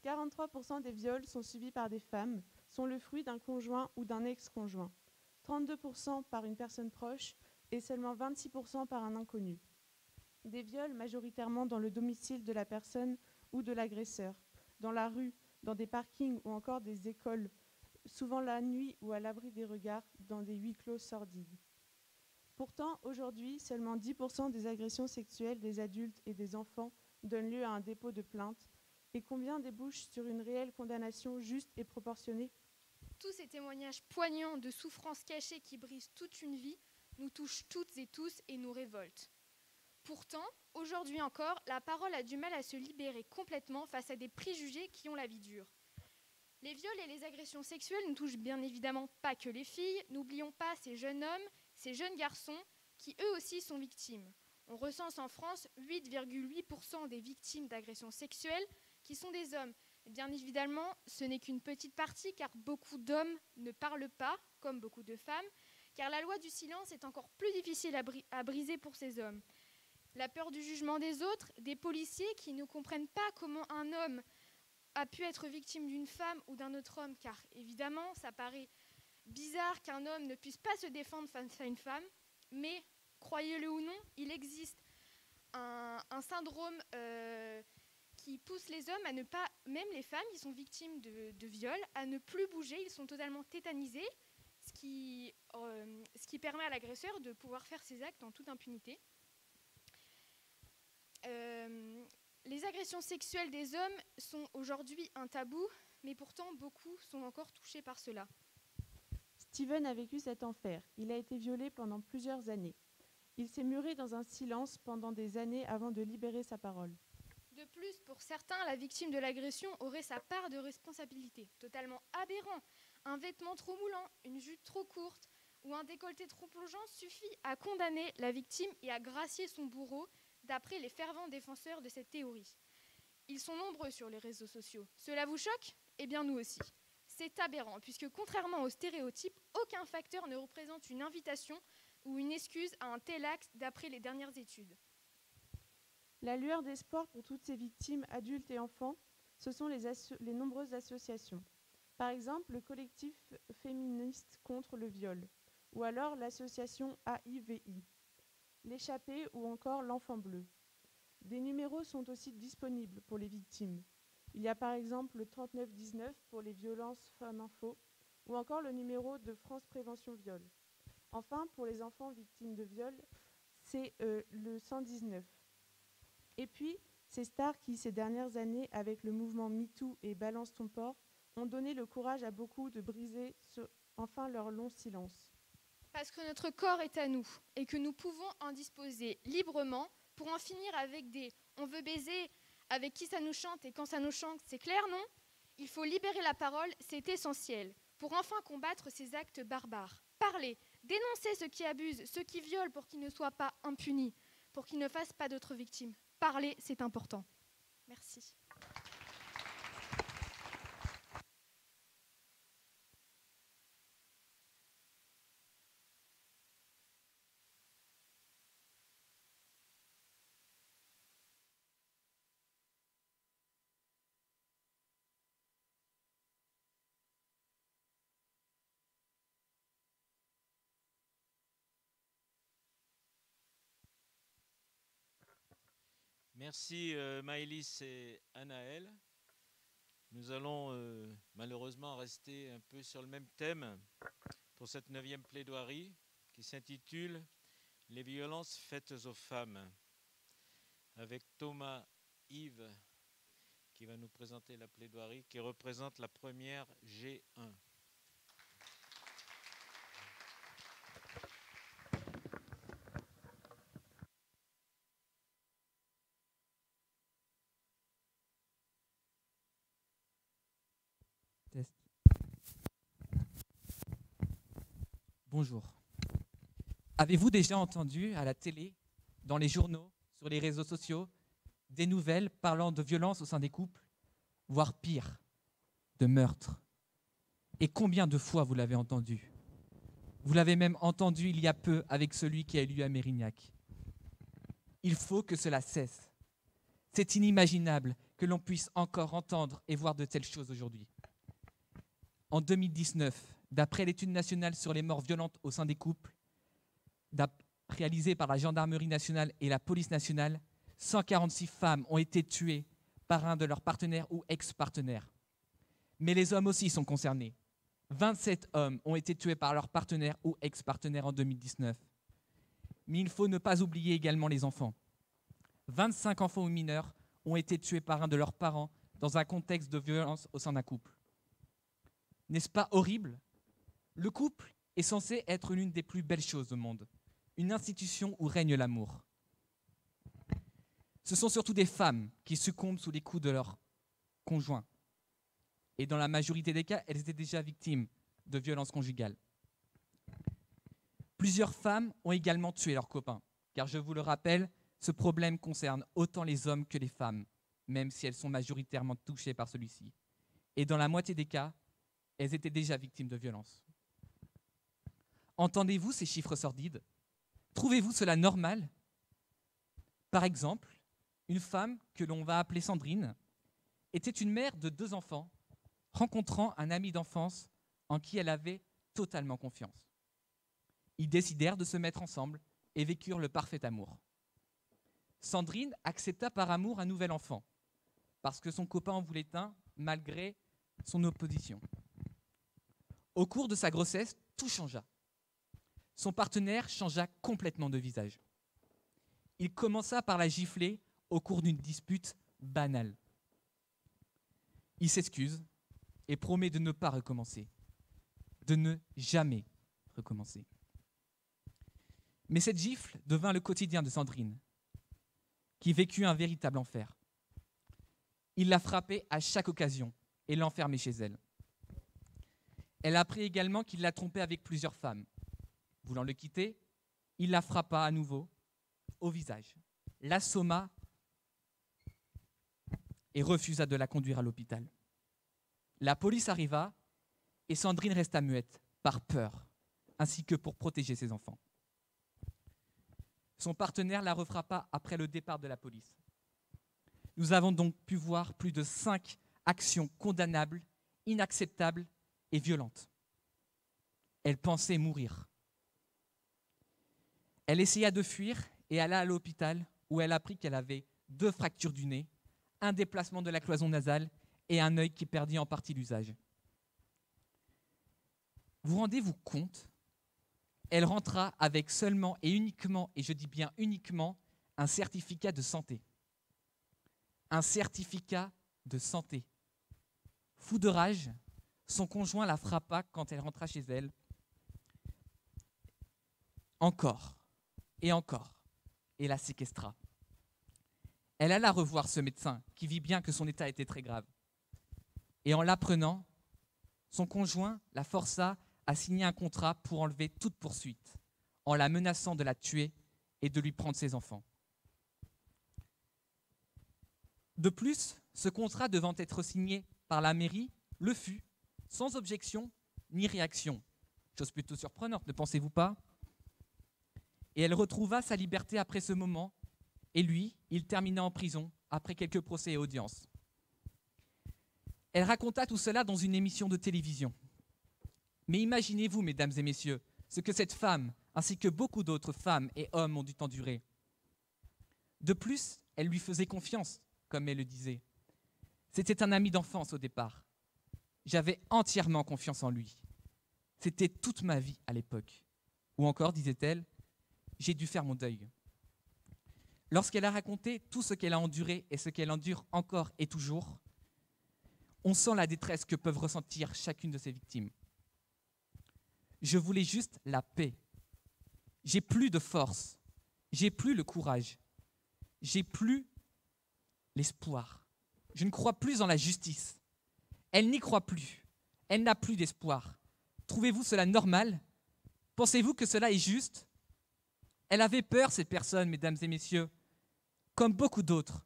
43% des viols sont subis par des femmes, sont le fruit d'un conjoint ou d'un ex-conjoint. 32% par une personne proche et seulement 26% par un inconnu. Des viols majoritairement dans le domicile de la personne ou de l'agresseur, dans la rue, dans des parkings ou encore des écoles, souvent la nuit ou à l'abri des regards, dans des huis clos sordides. Pourtant, aujourd'hui, seulement 10% des agressions sexuelles des adultes et des enfants donnent lieu à un dépôt de plainte. Et combien débouchent sur une réelle condamnation juste et proportionnée ? Tous ces témoignages poignants de souffrances cachées qui brisent toute une vie nous touchent toutes et tous et nous révoltent. Pourtant, aujourd'hui encore, la parole a du mal à se libérer complètement face à des préjugés qui ont la vie dure. Les viols et les agressions sexuelles ne touchent bien évidemment pas que les filles. N'oublions pas ces jeunes hommes, ces jeunes garçons qui eux aussi sont victimes. On recense en France 8,8% des victimes d'agressions sexuelles qui sont des hommes. Et bien évidemment, ce n'est qu'une petite partie car beaucoup d'hommes ne parlent pas, comme beaucoup de femmes, car la loi du silence est encore plus difficile à briser pour ces hommes. La peur du jugement des autres, des policiers qui ne comprennent pas comment un homme a pu être victime d'une femme ou d'un autre homme, car évidemment, ça paraît bizarre qu'un homme ne puisse pas se défendre face à une femme, mais croyez-le ou non, il existe un syndrome qui pousse les hommes à ne pas, même les femmes qui sont victimes de viol, à ne plus bouger, ils sont totalement tétanisés, ce qui permet à l'agresseur de pouvoir faire ses actes en toute impunité. Les agressions sexuelles des hommes sont aujourd'hui un tabou, mais pourtant beaucoup sont encore touchés par cela. Steven a vécu cet enfer. Il a été violé pendant plusieurs années. Il s'est muré dans un silence pendant des années avant de libérer sa parole. De plus, pour certains, la victime de l'agression aurait sa part de responsabilité. Totalement aberrant. Un vêtement trop moulant, une jupe trop courte ou un décolleté trop plongeant suffit à condamner la victime et à gracier son bourreau, d'après les fervents défenseurs de cette théorie. Ils sont nombreux sur les réseaux sociaux. Cela vous choque ? Eh bien nous aussi. C'est aberrant, puisque contrairement aux stéréotypes, aucun facteur ne représente une invitation ou une excuse à un tel acte d'après les dernières études. La lueur d'espoir pour toutes ces victimes, adultes et enfants, ce sont les nombreuses associations. Par exemple, le collectif féministe contre le viol, ou alors l'association AIVI, l'échappée ou encore l'enfant bleu. Des numéros sont aussi disponibles pour les victimes. Il y a par exemple le 3919 pour les violences femmes info, ou encore le numéro de France Prévention Viol. Enfin, pour les enfants victimes de viol, c'est le 119. Et puis, ces stars qui, ces dernières années, avec le mouvement MeToo et Balance ton porc, ont donné le courage à beaucoup de briser enfin leur long silence. Parce que notre corps est à nous et que nous pouvons en disposer librement pour en finir avec des « on veut baiser » avec qui ça nous chante et quand ça nous chante, c'est clair, non ? Il faut libérer la parole, c'est essentiel, pour enfin combattre ces actes barbares. Parler, dénoncer ceux qui abusent, ceux qui violent pour qu'ils ne soient pas impunis, pour qu'ils ne fassent pas d'autres victimes. Parler, c'est important. Merci. Merci Maëlys et Anaël. Nous allons malheureusement rester un peu sur le même thème pour cette 9e plaidoirie qui s'intitule « Les violences faites aux femmes » avec Thomas Yves qui va nous présenter la plaidoirie qui représente la première G1. Test. Bonjour. Avez-vous déjà entendu à la télé, dans les journaux, sur les réseaux sociaux, des nouvelles parlant de violences au sein des couples, voire pire, de meurtres? Et combien de fois vous l'avez entendu? Vous l'avez même entendu il y a peu avec celui qui a eu lieu à Mérignac. Il faut que cela cesse. C'est inimaginable que l'on puisse encore entendre et voir de telles choses aujourd'hui. En 2019, d'après l'étude nationale sur les morts violentes au sein des couples, réalisée par la gendarmerie nationale et la police nationale, 146 femmes ont été tuées par un de leurs partenaires ou ex-partenaires. Mais les hommes aussi sont concernés. 27 hommes ont été tués par leurs partenaires ou ex-partenaires en 2019. Mais il faut ne pas oublier également les enfants. 25 enfants ou mineurs ont été tués par un de leurs parents dans un contexte de violence au sein d'un couple. N'est-ce pas horrible? Le couple est censé être l'une des plus belles choses au monde, une institution où règne l'amour. Ce sont surtout des femmes qui succombent sous les coups de leurs conjoints. Et dans la majorité des cas, elles étaient déjà victimes de violences conjugales. Plusieurs femmes ont également tué leurs copains, car je vous le rappelle, ce problème concerne autant les hommes que les femmes, même si elles sont majoritairement touchées par celui-ci. Et dans la moitié des cas, elles étaient déjà victimes de violences. Entendez-vous ces chiffres sordides? Trouvez-vous cela normal? Par exemple, une femme que l'on va appeler Sandrine était une mère de 2 enfants rencontrant un ami d'enfance en qui elle avait totalement confiance. Ils décidèrent de se mettre ensemble et vécurent le parfait amour. Sandrine accepta par amour un nouvel enfant, parce que son copain en voulait un, malgré son opposition. Au cours de sa grossesse, tout changea. Son partenaire changea complètement de visage. Il commença par la gifler au cours d'une dispute banale. Il s'excuse et promet de ne pas recommencer, de ne jamais recommencer. Mais cette gifle devint le quotidien de Sandrine, qui vécut un véritable enfer. Il la frappait à chaque occasion et l'enfermait chez elle. Elle apprit également qu'il la trompait avec plusieurs femmes. Voulant le quitter, il la frappa à nouveau au visage, l'assomma et refusa de la conduire à l'hôpital. La police arriva et Sandrine resta muette par peur, ainsi que pour protéger ses enfants. Son partenaire la refrappa après le départ de la police. Nous avons donc pu voir plus de 5 actions condamnables, inacceptables et violentes. Elle pensait mourir. Elle essaya de fuir et alla à l'hôpital où elle apprit qu'elle avait 2 fractures du nez, un déplacement de la cloison nasale et un œil qui perdit en partie l'usage. Vous rendez-vous compte? Elle rentra avec seulement et uniquement, et je dis bien uniquement, un certificat de santé. Un certificat de santé. Fou de rage, son conjoint la frappa quand elle rentra chez elle. Encore et encore, et la séquestra. Elle alla revoir ce médecin qui vit bien que son état était très grave. Et en l'apprenant, son conjoint la força à signer un contrat pour enlever toute poursuite, en la menaçant de la tuer et de lui prendre ses enfants. De plus, ce contrat devant être signé par la mairie le fut, sans objection ni réaction. Chose plutôt surprenante, ne pensez-vous pas? Et elle retrouva sa liberté après ce moment, et lui, il termina en prison après quelques procès et audiences. Elle raconta tout cela dans une émission de télévision. Mais imaginez-vous, mesdames et messieurs, ce que cette femme, ainsi que beaucoup d'autres femmes et hommes ont dû endurer. De plus, elle lui faisait confiance, comme elle le disait. C'était un ami d'enfance au départ. J'avais entièrement confiance en lui. C'était toute ma vie à l'époque. Ou encore, disait-elle, j'ai dû faire mon deuil. Lorsqu'elle a raconté tout ce qu'elle a enduré et ce qu'elle endure encore et toujours, on sent la détresse que peuvent ressentir chacune de ses victimes. Je voulais juste la paix. J'ai plus de force. J'ai plus le courage. J'ai plus l'espoir. Je ne crois plus en la justice. Elle n'y croit plus. Elle n'a plus d'espoir. Trouvez-vous cela normal? Pensez-vous que cela est juste? Elle avait peur, cette personne, mesdames et messieurs, comme beaucoup d'autres.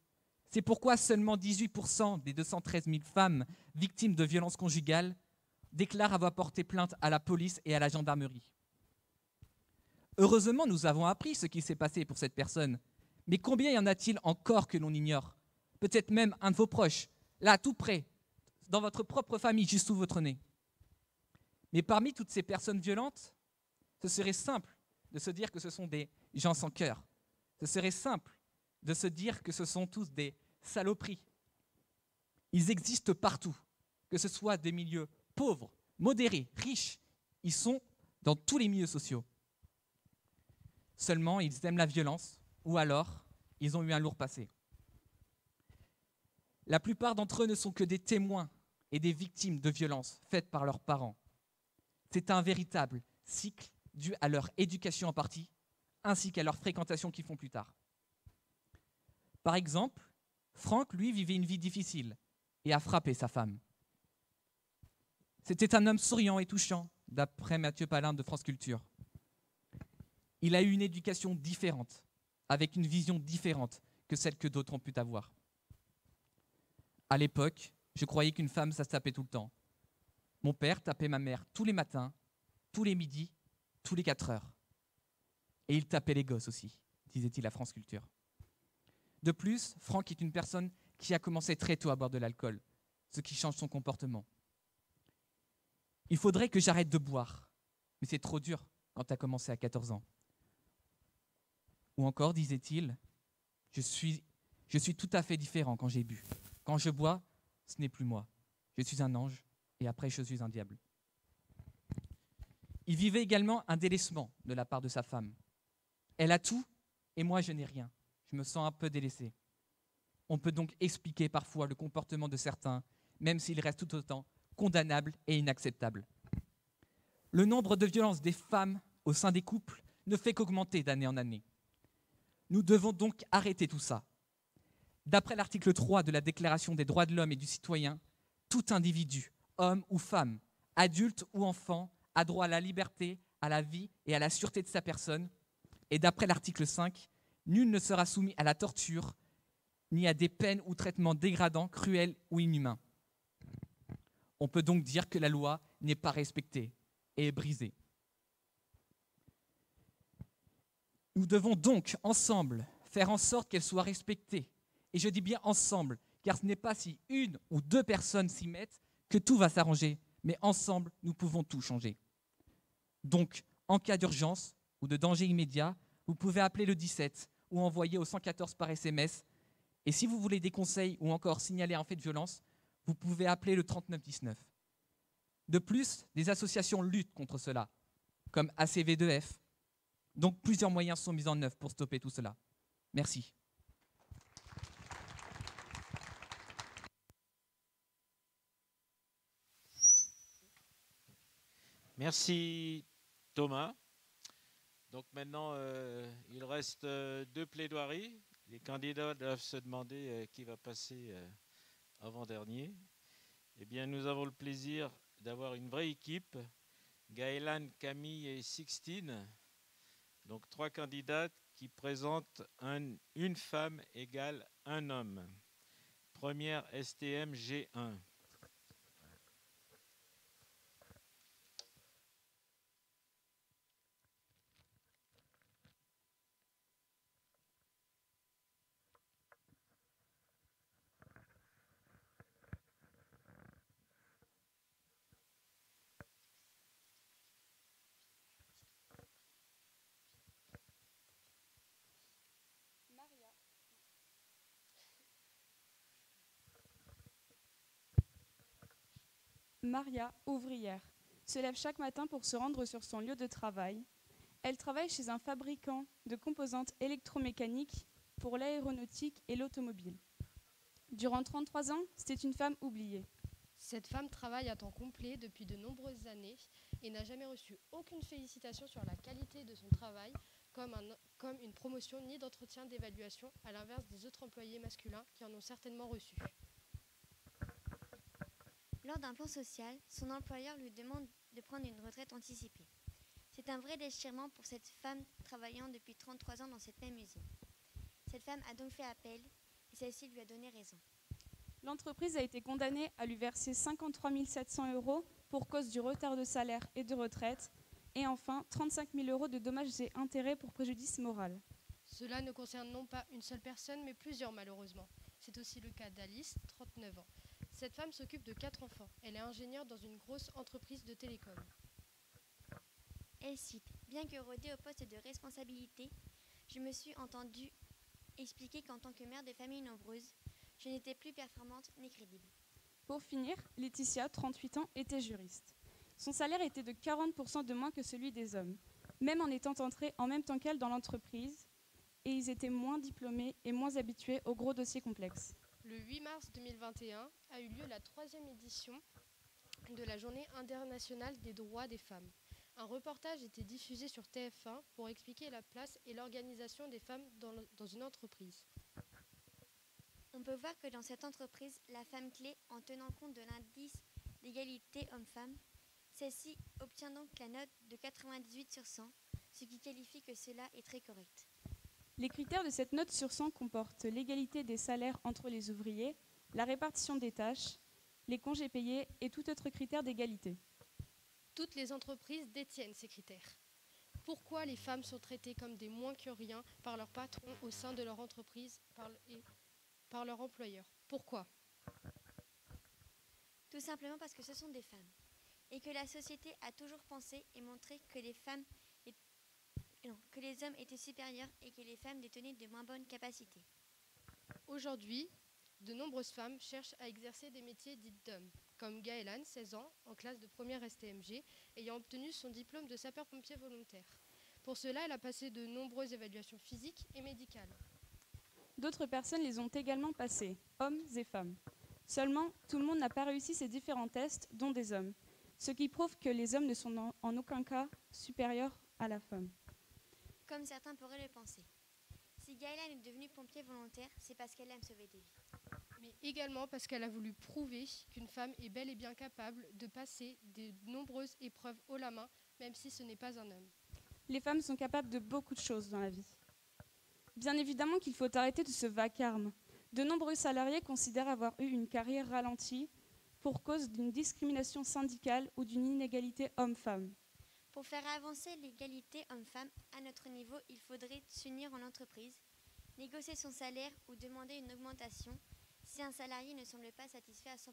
C'est pourquoi seulement 18% des 213 000 femmes victimes de violences conjugales déclarent avoir porté plainte à la police et à la gendarmerie. Heureusement, nous avons appris ce qui s'est passé pour cette personne. Mais combien y en a-t-il encore que l'on ignore? Peut-être même un de vos proches, là, tout près, dans votre propre famille, juste sous votre nez. Mais parmi toutes ces personnes violentes, ce serait simple de se dire que ce sont des gens sans cœur. Ce serait simple de se dire que ce sont tous des saloperies. Ils existent partout, que ce soit des milieux pauvres, modérés, riches. Ils sont dans tous les milieux sociaux. Seulement, ils aiment la violence ou alors ils ont eu un lourd passé. La plupart d'entre eux ne sont que des témoins et des victimes de violences faites par leurs parents. C'est un véritable cycle dû à leur éducation en partie, ainsi qu'à leur fréquentation qu'ils font plus tard. Par exemple, Franck, lui, vivait une vie difficile et a frappé sa femme. C'était un homme souriant et touchant, d'après Mathieu Palin de France Culture. Il a eu une éducation différente, avec une vision différente que celle que d'autres ont pu avoir. À l'époque, je croyais qu'une femme, ça se tapait tout le temps. Mon père tapait ma mère tous les matins, tous les midis, tous les 4 heures. Et il tapait les gosses aussi, disait-il à France Culture. De plus, Franck est une personne qui a commencé très tôt à boire de l'alcool, ce qui change son comportement. Il faudrait que j'arrête de boire, mais c'est trop dur quand tu as commencé à 14 ans. Ou encore, disait-il, je suis tout à fait différent quand j'ai bu. Quand je bois, ce n'est plus moi. Je suis un ange et après je suis un diable. Il vivait également un délaissement de la part de sa femme. Elle a tout et moi je n'ai rien. Je me sens un peu délaissé. On peut donc expliquer parfois le comportement de certains, même s'il reste tout autant condamnable et inacceptable. Le nombre de violences des femmes au sein des couples ne fait qu'augmenter d'année en année. Nous devons donc arrêter tout ça. D'après l'article 3 de la Déclaration des droits de l'homme et du citoyen, tout individu, homme ou femme, adulte ou enfant, a droit à la liberté, à la vie et à la sûreté de sa personne. Et d'après l'article 5, nul ne sera soumis à la torture, ni à des peines ou traitements dégradants, cruels ou inhumains. On peut donc dire que la loi n'est pas respectée et est brisée. Nous devons donc, ensemble, faire en sorte qu'elle soit respectée. Et je dis bien ensemble, car ce n'est pas si 1 ou 2 personnes s'y mettent que tout va s'arranger, mais ensemble, nous pouvons tout changer. Donc, en cas d'urgence ou de danger immédiat, vous pouvez appeler le 17 ou envoyer au 114 par SMS. Et si vous voulez des conseils ou encore signaler un fait de violence, vous pouvez appeler le 3919. De plus, des associations luttent contre cela, comme ACV2F. Donc plusieurs moyens sont mis en œuvre pour stopper tout cela. Merci. Merci Thomas. Donc maintenant, il reste 2 plaidoiries. Les candidats doivent se demander qui va passer avant-dernier. Eh bien, nous avons le plaisir d'avoir une vraie équipe. Gaëlan, Camille et Sixtine. Donc 3 candidates qui présentent une femme égale un homme. Première STM G1. Maria, ouvrière, se lève chaque matin pour se rendre sur son lieu de travail. Elle travaille chez un fabricant de composantes électromécaniques pour l'aéronautique et l'automobile. Durant 33 ans, c'était une femme oubliée. Cette femme travaille à temps complet depuis de nombreuses années et n'a jamais reçu aucune félicitation sur la qualité de son travail, comme une promotion ni d'entretien d'évaluation, à l'inverse des autres employés masculins qui en ont certainement reçu. Lors d'un plan social, son employeur lui demande de prendre une retraite anticipée. C'est un vrai déchirement pour cette femme travaillant depuis 33 ans dans cette même usine. Cette femme a donc fait appel et celle-ci lui a donné raison. L'entreprise a été condamnée à lui verser 53 700 € pour cause du retard de salaire et de retraite, et enfin 35 000 € de dommages et intérêts pour préjudice moral. Cela ne concerne non pas une seule personne, mais plusieurs malheureusement. C'est aussi le cas d'Alice, 39 ans. Cette femme s'occupe de 4 enfants. Elle est ingénieure dans une grosse entreprise de télécom. Elle cite « Bien que rodée au poste de responsabilité, je me suis entendue expliquer qu'en tant que mère de famille nombreuse, je n'étais plus performante ni crédible. » Pour finir, Laetitia, 38 ans, était juriste. Son salaire était de 40% de moins que celui des hommes, même en étant entrés en même temps qu'elle dans l'entreprise, et ils étaient moins diplômés et moins habitués aux gros dossiers complexes. Le 8 mars 2021 a eu lieu la 3e édition de la Journée internationale des droits des femmes. Un reportage était diffusé sur TF1 pour expliquer la place et l'organisation des femmes dans une entreprise. On peut voir que dans cette entreprise, la femme clé, en tenant compte de l'indice d'égalité homme-femme, celle-ci obtient donc la note de 98 sur 100, ce qui qualifie que cela est très correct. Les critères de cette note sur 100 comportent l'égalité des salaires entre les ouvriers, la répartition des tâches, les congés payés et tout autre critère d'égalité. Toutes les entreprises détiennent ces critères. Pourquoi les femmes sont traitées comme des moins que rien par leur patron au sein de leur entreprise et par leur employeur? Pourquoi? Tout simplement parce que ce sont des femmes, et que la société a toujours pensé et montré que que les hommes étaient supérieurs et que les femmes détenaient de moins bonnes capacités. Aujourd'hui, de nombreuses femmes cherchent à exercer des métiers dits d'hommes, comme Gaëlan, 16 ans, en classe de première STMG, ayant obtenu son diplôme de sapeur-pompier volontaire. Pour cela, elle a passé de nombreuses évaluations physiques et médicales. D'autres personnes les ont également passées, hommes et femmes. Seulement, tout le monde n'a pas réussi ces différents tests, dont des hommes, ce qui prouve que les hommes ne sont en aucun cas supérieurs à la femme. Comme certains pourraient le penser. Si Gaëlan est devenue pompier volontaire, c'est parce qu'elle aime sauver des vies. Mais également parce qu'elle a voulu prouver qu'une femme est bel et bien capable de passer de nombreuses épreuves haut la main, même si ce n'est pas un homme. Les femmes sont capables de beaucoup de choses dans la vie. Bien évidemment qu'il faut arrêter de ce vacarme. De nombreux salariés considèrent avoir eu une carrière ralentie pour cause d'une discrimination syndicale ou d'une inégalité homme-femme. Pour faire avancer l'égalité homme-femme à notre niveau, il faudrait s'unir en entreprise, négocier son salaire ou demander une augmentation si un salarié ne semble pas satisfait à 100%.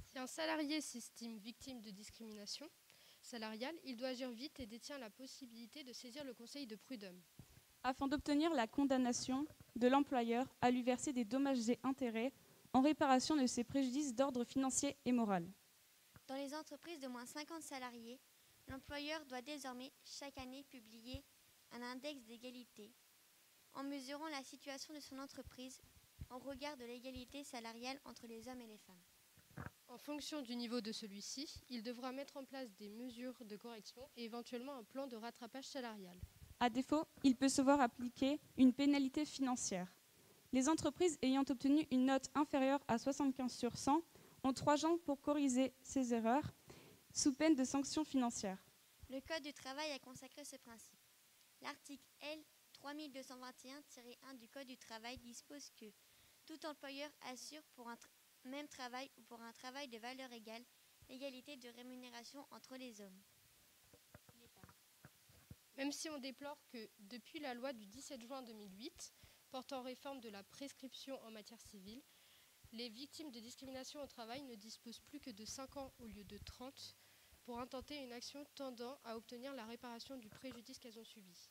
Si un salarié s'estime victime de discrimination salariale, il doit agir vite et détient la possibilité de saisir le conseil de prud'homme. Afin d'obtenir la condamnation de l'employeur à lui verser des dommages et intérêts en réparation de ses préjudices d'ordre financier et moral. Dans les entreprises de moins 50 salariés, l'employeur doit désormais chaque année publier un index d'égalité en mesurant la situation de son entreprise en regard de l'égalité salariale entre les hommes et les femmes. En fonction du niveau de celui-ci, il devra mettre en place des mesures de correction et éventuellement un plan de rattrapage salarial. À défaut, il peut se voir appliquer une pénalité financière. Les entreprises ayant obtenu une note inférieure à 75 sur 100 ont 3 ans pour corriger ces erreurs, sous peine de sanctions financières. Le Code du travail a consacré ce principe. L'article L. 3221-1 du Code du travail dispose que tout employeur assure pour un même travail ou pour un travail de valeur égale l'égalité de rémunération entre les hommes et les femmes. Même si on déplore que depuis la loi du 17 juin 2008 portant réforme de la prescription en matière civile, les victimes de discrimination au travail ne disposent plus que de 5 ans au lieu de 30 pour intenter une action tendant à obtenir la réparation du préjudice qu'elles ont subi.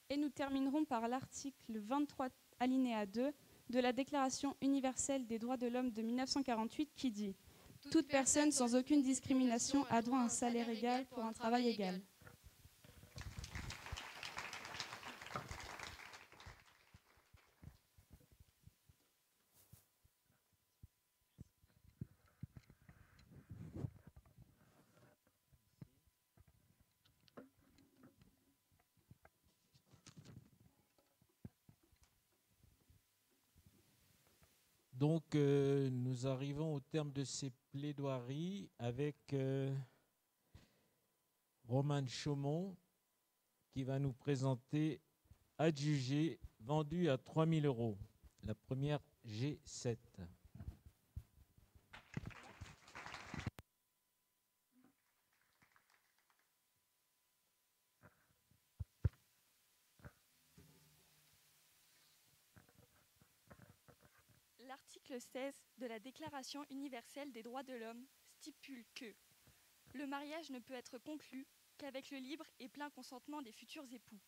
Et nous terminerons par l'article 23 alinéa 2 de la Déclaration universelle des droits de l'homme de 1948 qui dit « Toute personne sans aucune discrimination a droit à un salaire égal pour un travail égal ». Donc, nous arrivons au terme de ces plaidoiries avec Romane Chaumont qui va nous présenter adjugé vendu à 3 000 €. La première G7. L'article 16 de la Déclaration universelle des droits de l'homme stipule que le mariage ne peut être conclu qu'avec le libre et plein consentement des futurs époux.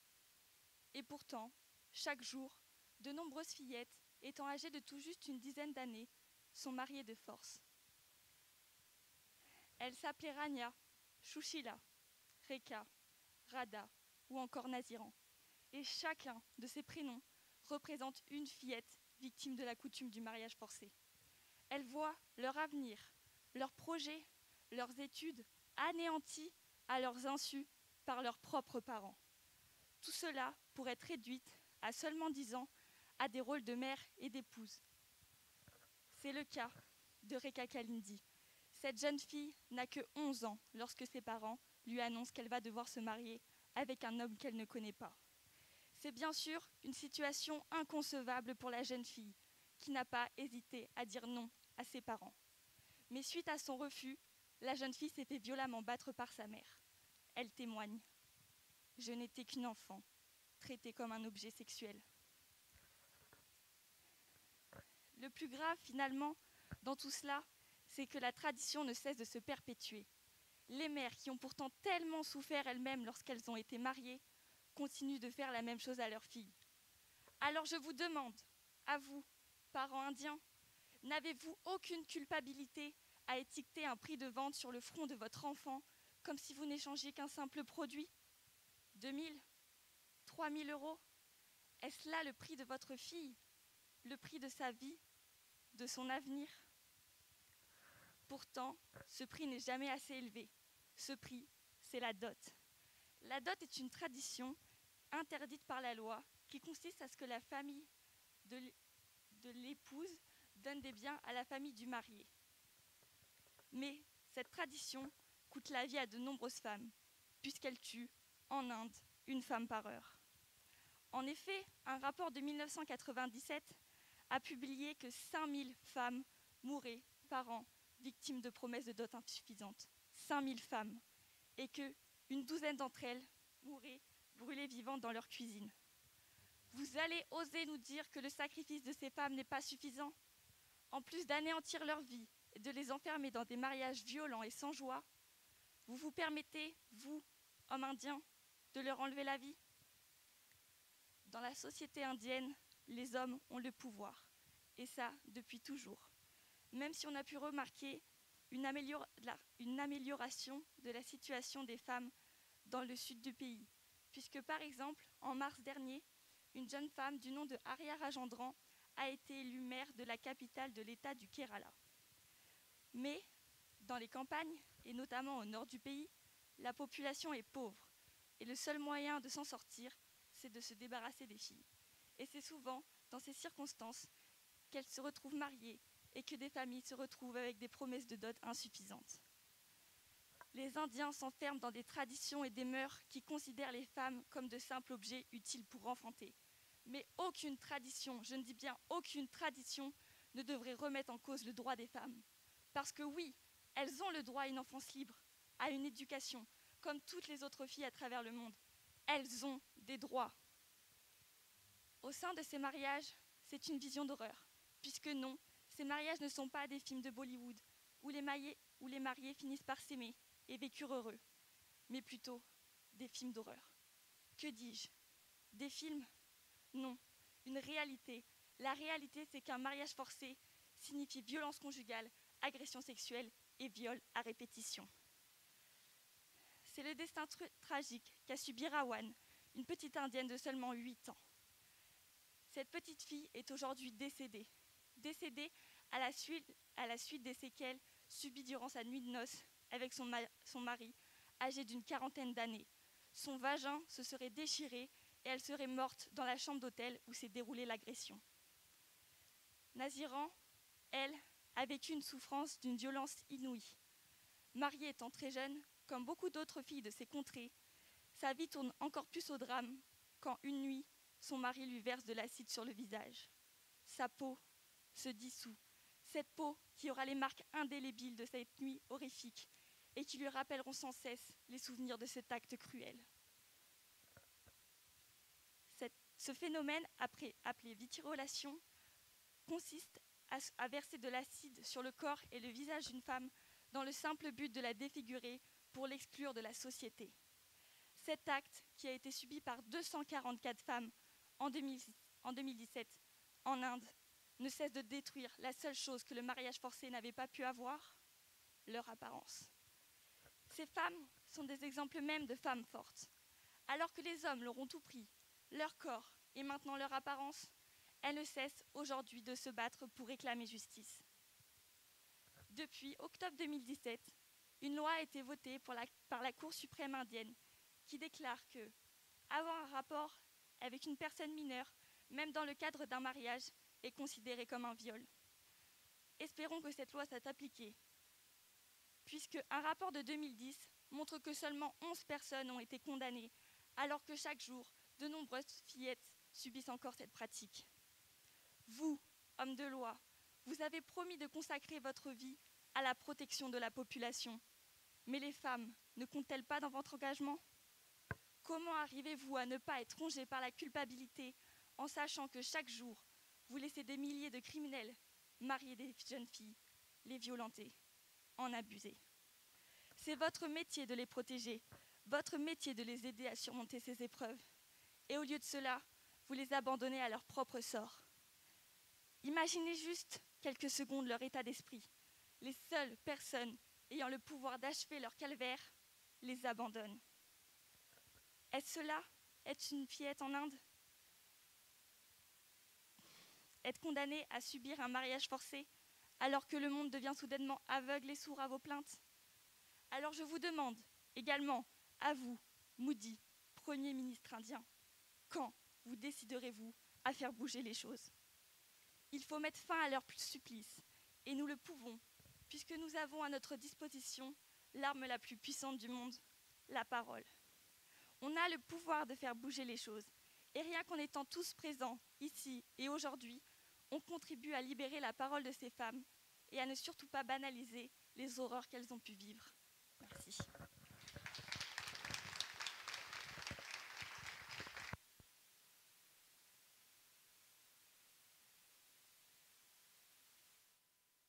Et pourtant, chaque jour, de nombreuses fillettes, étant âgées de tout juste une dizaine d'années, sont mariées de force. Elles s'appelaient Rania, Chouchila, Reka, Rada ou encore Naziran. Et chacun de ces prénoms représente une fillette victime de la coutume du mariage forcé. Elles voient leur avenir, leurs projets, leurs études anéantis à leurs insus par leurs propres parents. Tout cela pour être réduite à seulement 10 ans à des rôles de mère et d'épouse. C'est le cas de Reka Kalindi. Cette jeune fille n'a que 11 ans lorsque ses parents lui annoncent qu'elle va devoir se marier avec un homme qu'elle ne connaît pas. C'est bien sûr une situation inconcevable pour la jeune fille, qui n'a pas hésité à dire non à ses parents. Mais suite à son refus, la jeune fille s'est fait violemment battre par sa mère. Elle témoigne : « Je n'étais qu'une enfant, traitée comme un objet sexuel. » Le plus grave, finalement, dans tout cela, c'est que la tradition ne cesse de se perpétuer. Les mères, qui ont pourtant tellement souffert elles-mêmes lorsqu'elles ont été mariées, continuent de faire la même chose à leurs filles. Alors je vous demande, à vous, parents indiens, n'avez-vous aucune culpabilité à étiqueter un prix de vente sur le front de votre enfant comme si vous n'échangiez qu'un simple produit ? 2 000 ? 3 000 €? Est-ce là le prix de votre fille ? Le prix de sa vie ? De son avenir ? Pourtant, ce prix n'est jamais assez élevé. Ce prix, c'est la dot. La dot est une tradition interdite par la loi qui consiste à ce que la famille de l'épouse donne des biens à la famille du marié. Mais cette tradition coûte la vie à de nombreuses femmes, puisqu'elle tue, en Inde, une femme par heure. En effet, un rapport de 1997 a publié que 5000 femmes mouraient par an victimes de promesses de dot insuffisantes. 5000 femmes. Et qu'une douzaine d'entre elles mouraient brûlées vivantes dans leur cuisine. Vous allez oser nous dire que le sacrifice de ces femmes n'est pas suffisant ? En plus d'anéantir leur vie et de les enfermer dans des mariages violents et sans joie, vous vous permettez, vous, hommes indiens, de leur enlever la vie ? Dans la société indienne, les hommes ont le pouvoir, et ça depuis toujours. Même si on a pu remarquer une amélioration de la situation des femmes dans le sud du pays, puisque par exemple, en mars dernier, une jeune femme du nom de Arya Rajendran a été élue maire de la capitale de l'État du Kerala. Mais dans les campagnes, et notamment au nord du pays, la population est pauvre, et le seul moyen de s'en sortir, c'est de se débarrasser des filles. Et c'est souvent dans ces circonstances qu'elles se retrouvent mariées et que des familles se retrouvent avec des promesses de dot insuffisantes. Les Indiens s'enferment dans des traditions et des mœurs qui considèrent les femmes comme de simples objets utiles pour enfanter. Mais aucune tradition, je ne dis bien aucune tradition, ne devrait remettre en cause le droit des femmes. Parce que oui, elles ont le droit à une enfance libre, à une éducation, comme toutes les autres filles à travers le monde. Elles ont des droits. Au sein de ces mariages, c'est une vision d'horreur, puisque non, ces mariages ne sont pas des films de Bollywood, où les mariés finissent par s'aimer et vécurent heureux, mais plutôt des films d'horreur. Que dis-je ? Des films ? Non, une réalité. La réalité, c'est qu'un mariage forcé signifie violence conjugale, agression sexuelle et viol à répétition. C'est le destin tragique qu'a subi Rawan, une petite indienne de seulement 8 ans. Cette petite fille est aujourd'hui décédée à la suite des séquelles subies durant sa nuit de noces avec son mari, âgé d'une 40aine d'années. Son vagin se serait déchiré et elle serait morte dans la chambre d'hôtel où s'est déroulée l'agression. Naziran elle, a vécu une souffrance d'une violence inouïe. Mariée étant très jeune, comme beaucoup d'autres filles de ces contrées, sa vie tourne encore plus au drame quand une nuit, son mari lui verse de l'acide sur le visage. Sa peau se dissout, cette peau qui aura les marques indélébiles de cette nuit horrifique et qui lui rappelleront sans cesse les souvenirs de cet acte cruel. Ce phénomène, appelé vitirolation, consiste à verser de l'acide sur le corps et le visage d'une femme dans le simple but de la défigurer pour l'exclure de la société. Cet acte, qui a été subi par 244 femmes en 2017 en Inde, ne cesse de détruire la seule chose que le mariage forcé n'avait pas pu avoir, leur apparence. Ces femmes sont des exemples même de femmes fortes. Alors que les hommes leur ont tout pris, leur corps et maintenant leur apparence, elles ne cessent aujourd'hui de se battre pour réclamer justice. Depuis octobre 2017, une loi a été votée par la Cour suprême indienne qui déclare que avoir un rapport avec une personne mineure, même dans le cadre d'un mariage, est considéré comme un viol. Espérons que cette loi soit appliquée, puisque un rapport de 2010 montre que seulement 11 personnes ont été condamnées, alors que chaque jour, de nombreuses fillettes subissent encore cette pratique. Vous, hommes de loi, vous avez promis de consacrer votre vie à la protection de la population. Mais les femmes ne comptent-elles pas dans votre engagement ? Comment arrivez-vous à ne pas être rongé par la culpabilité en sachant que chaque jour, vous laissez des milliers de criminels marier des jeunes filles, les violenter, en abuser ? C'est votre métier de les protéger, votre métier de les aider à surmonter ces épreuves. Et au lieu de cela, vous les abandonnez à leur propre sort. Imaginez juste quelques secondes leur état d'esprit. Les seules personnes ayant le pouvoir d'achever leur calvaire les abandonnent. Est-ce cela, être une fillette en Inde ? Être condamnée à subir un mariage forcé alors que le monde devient soudainement aveugle et sourd à vos plaintes ? Alors je vous demande également, à vous, Modi, Premier ministre indien, quand vous déciderez-vous à faire bouger les choses ? Il faut mettre fin à leur supplice, et nous le pouvons, puisque nous avons à notre disposition l'arme la plus puissante du monde, la parole. On a le pouvoir de faire bouger les choses, et rien qu'en étant tous présents, ici et aujourd'hui, on contribue à libérer la parole de ces femmes et à ne surtout pas banaliser les horreurs qu'elles ont pu vivre. Merci.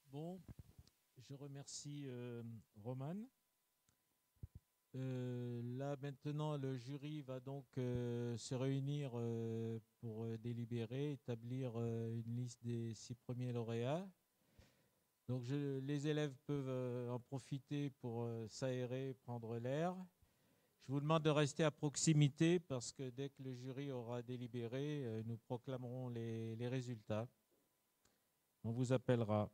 Bon, je remercie Romane. Là maintenant, le jury va donc se réunir pour délibérer, établir une liste des 6 premiers lauréats. Donc les élèves peuvent en profiter pour s'aérer, prendre l'air. Je vous demande de rester à proximité parce que dès que le jury aura délibéré, nous proclamerons les résultats. On vous appellera.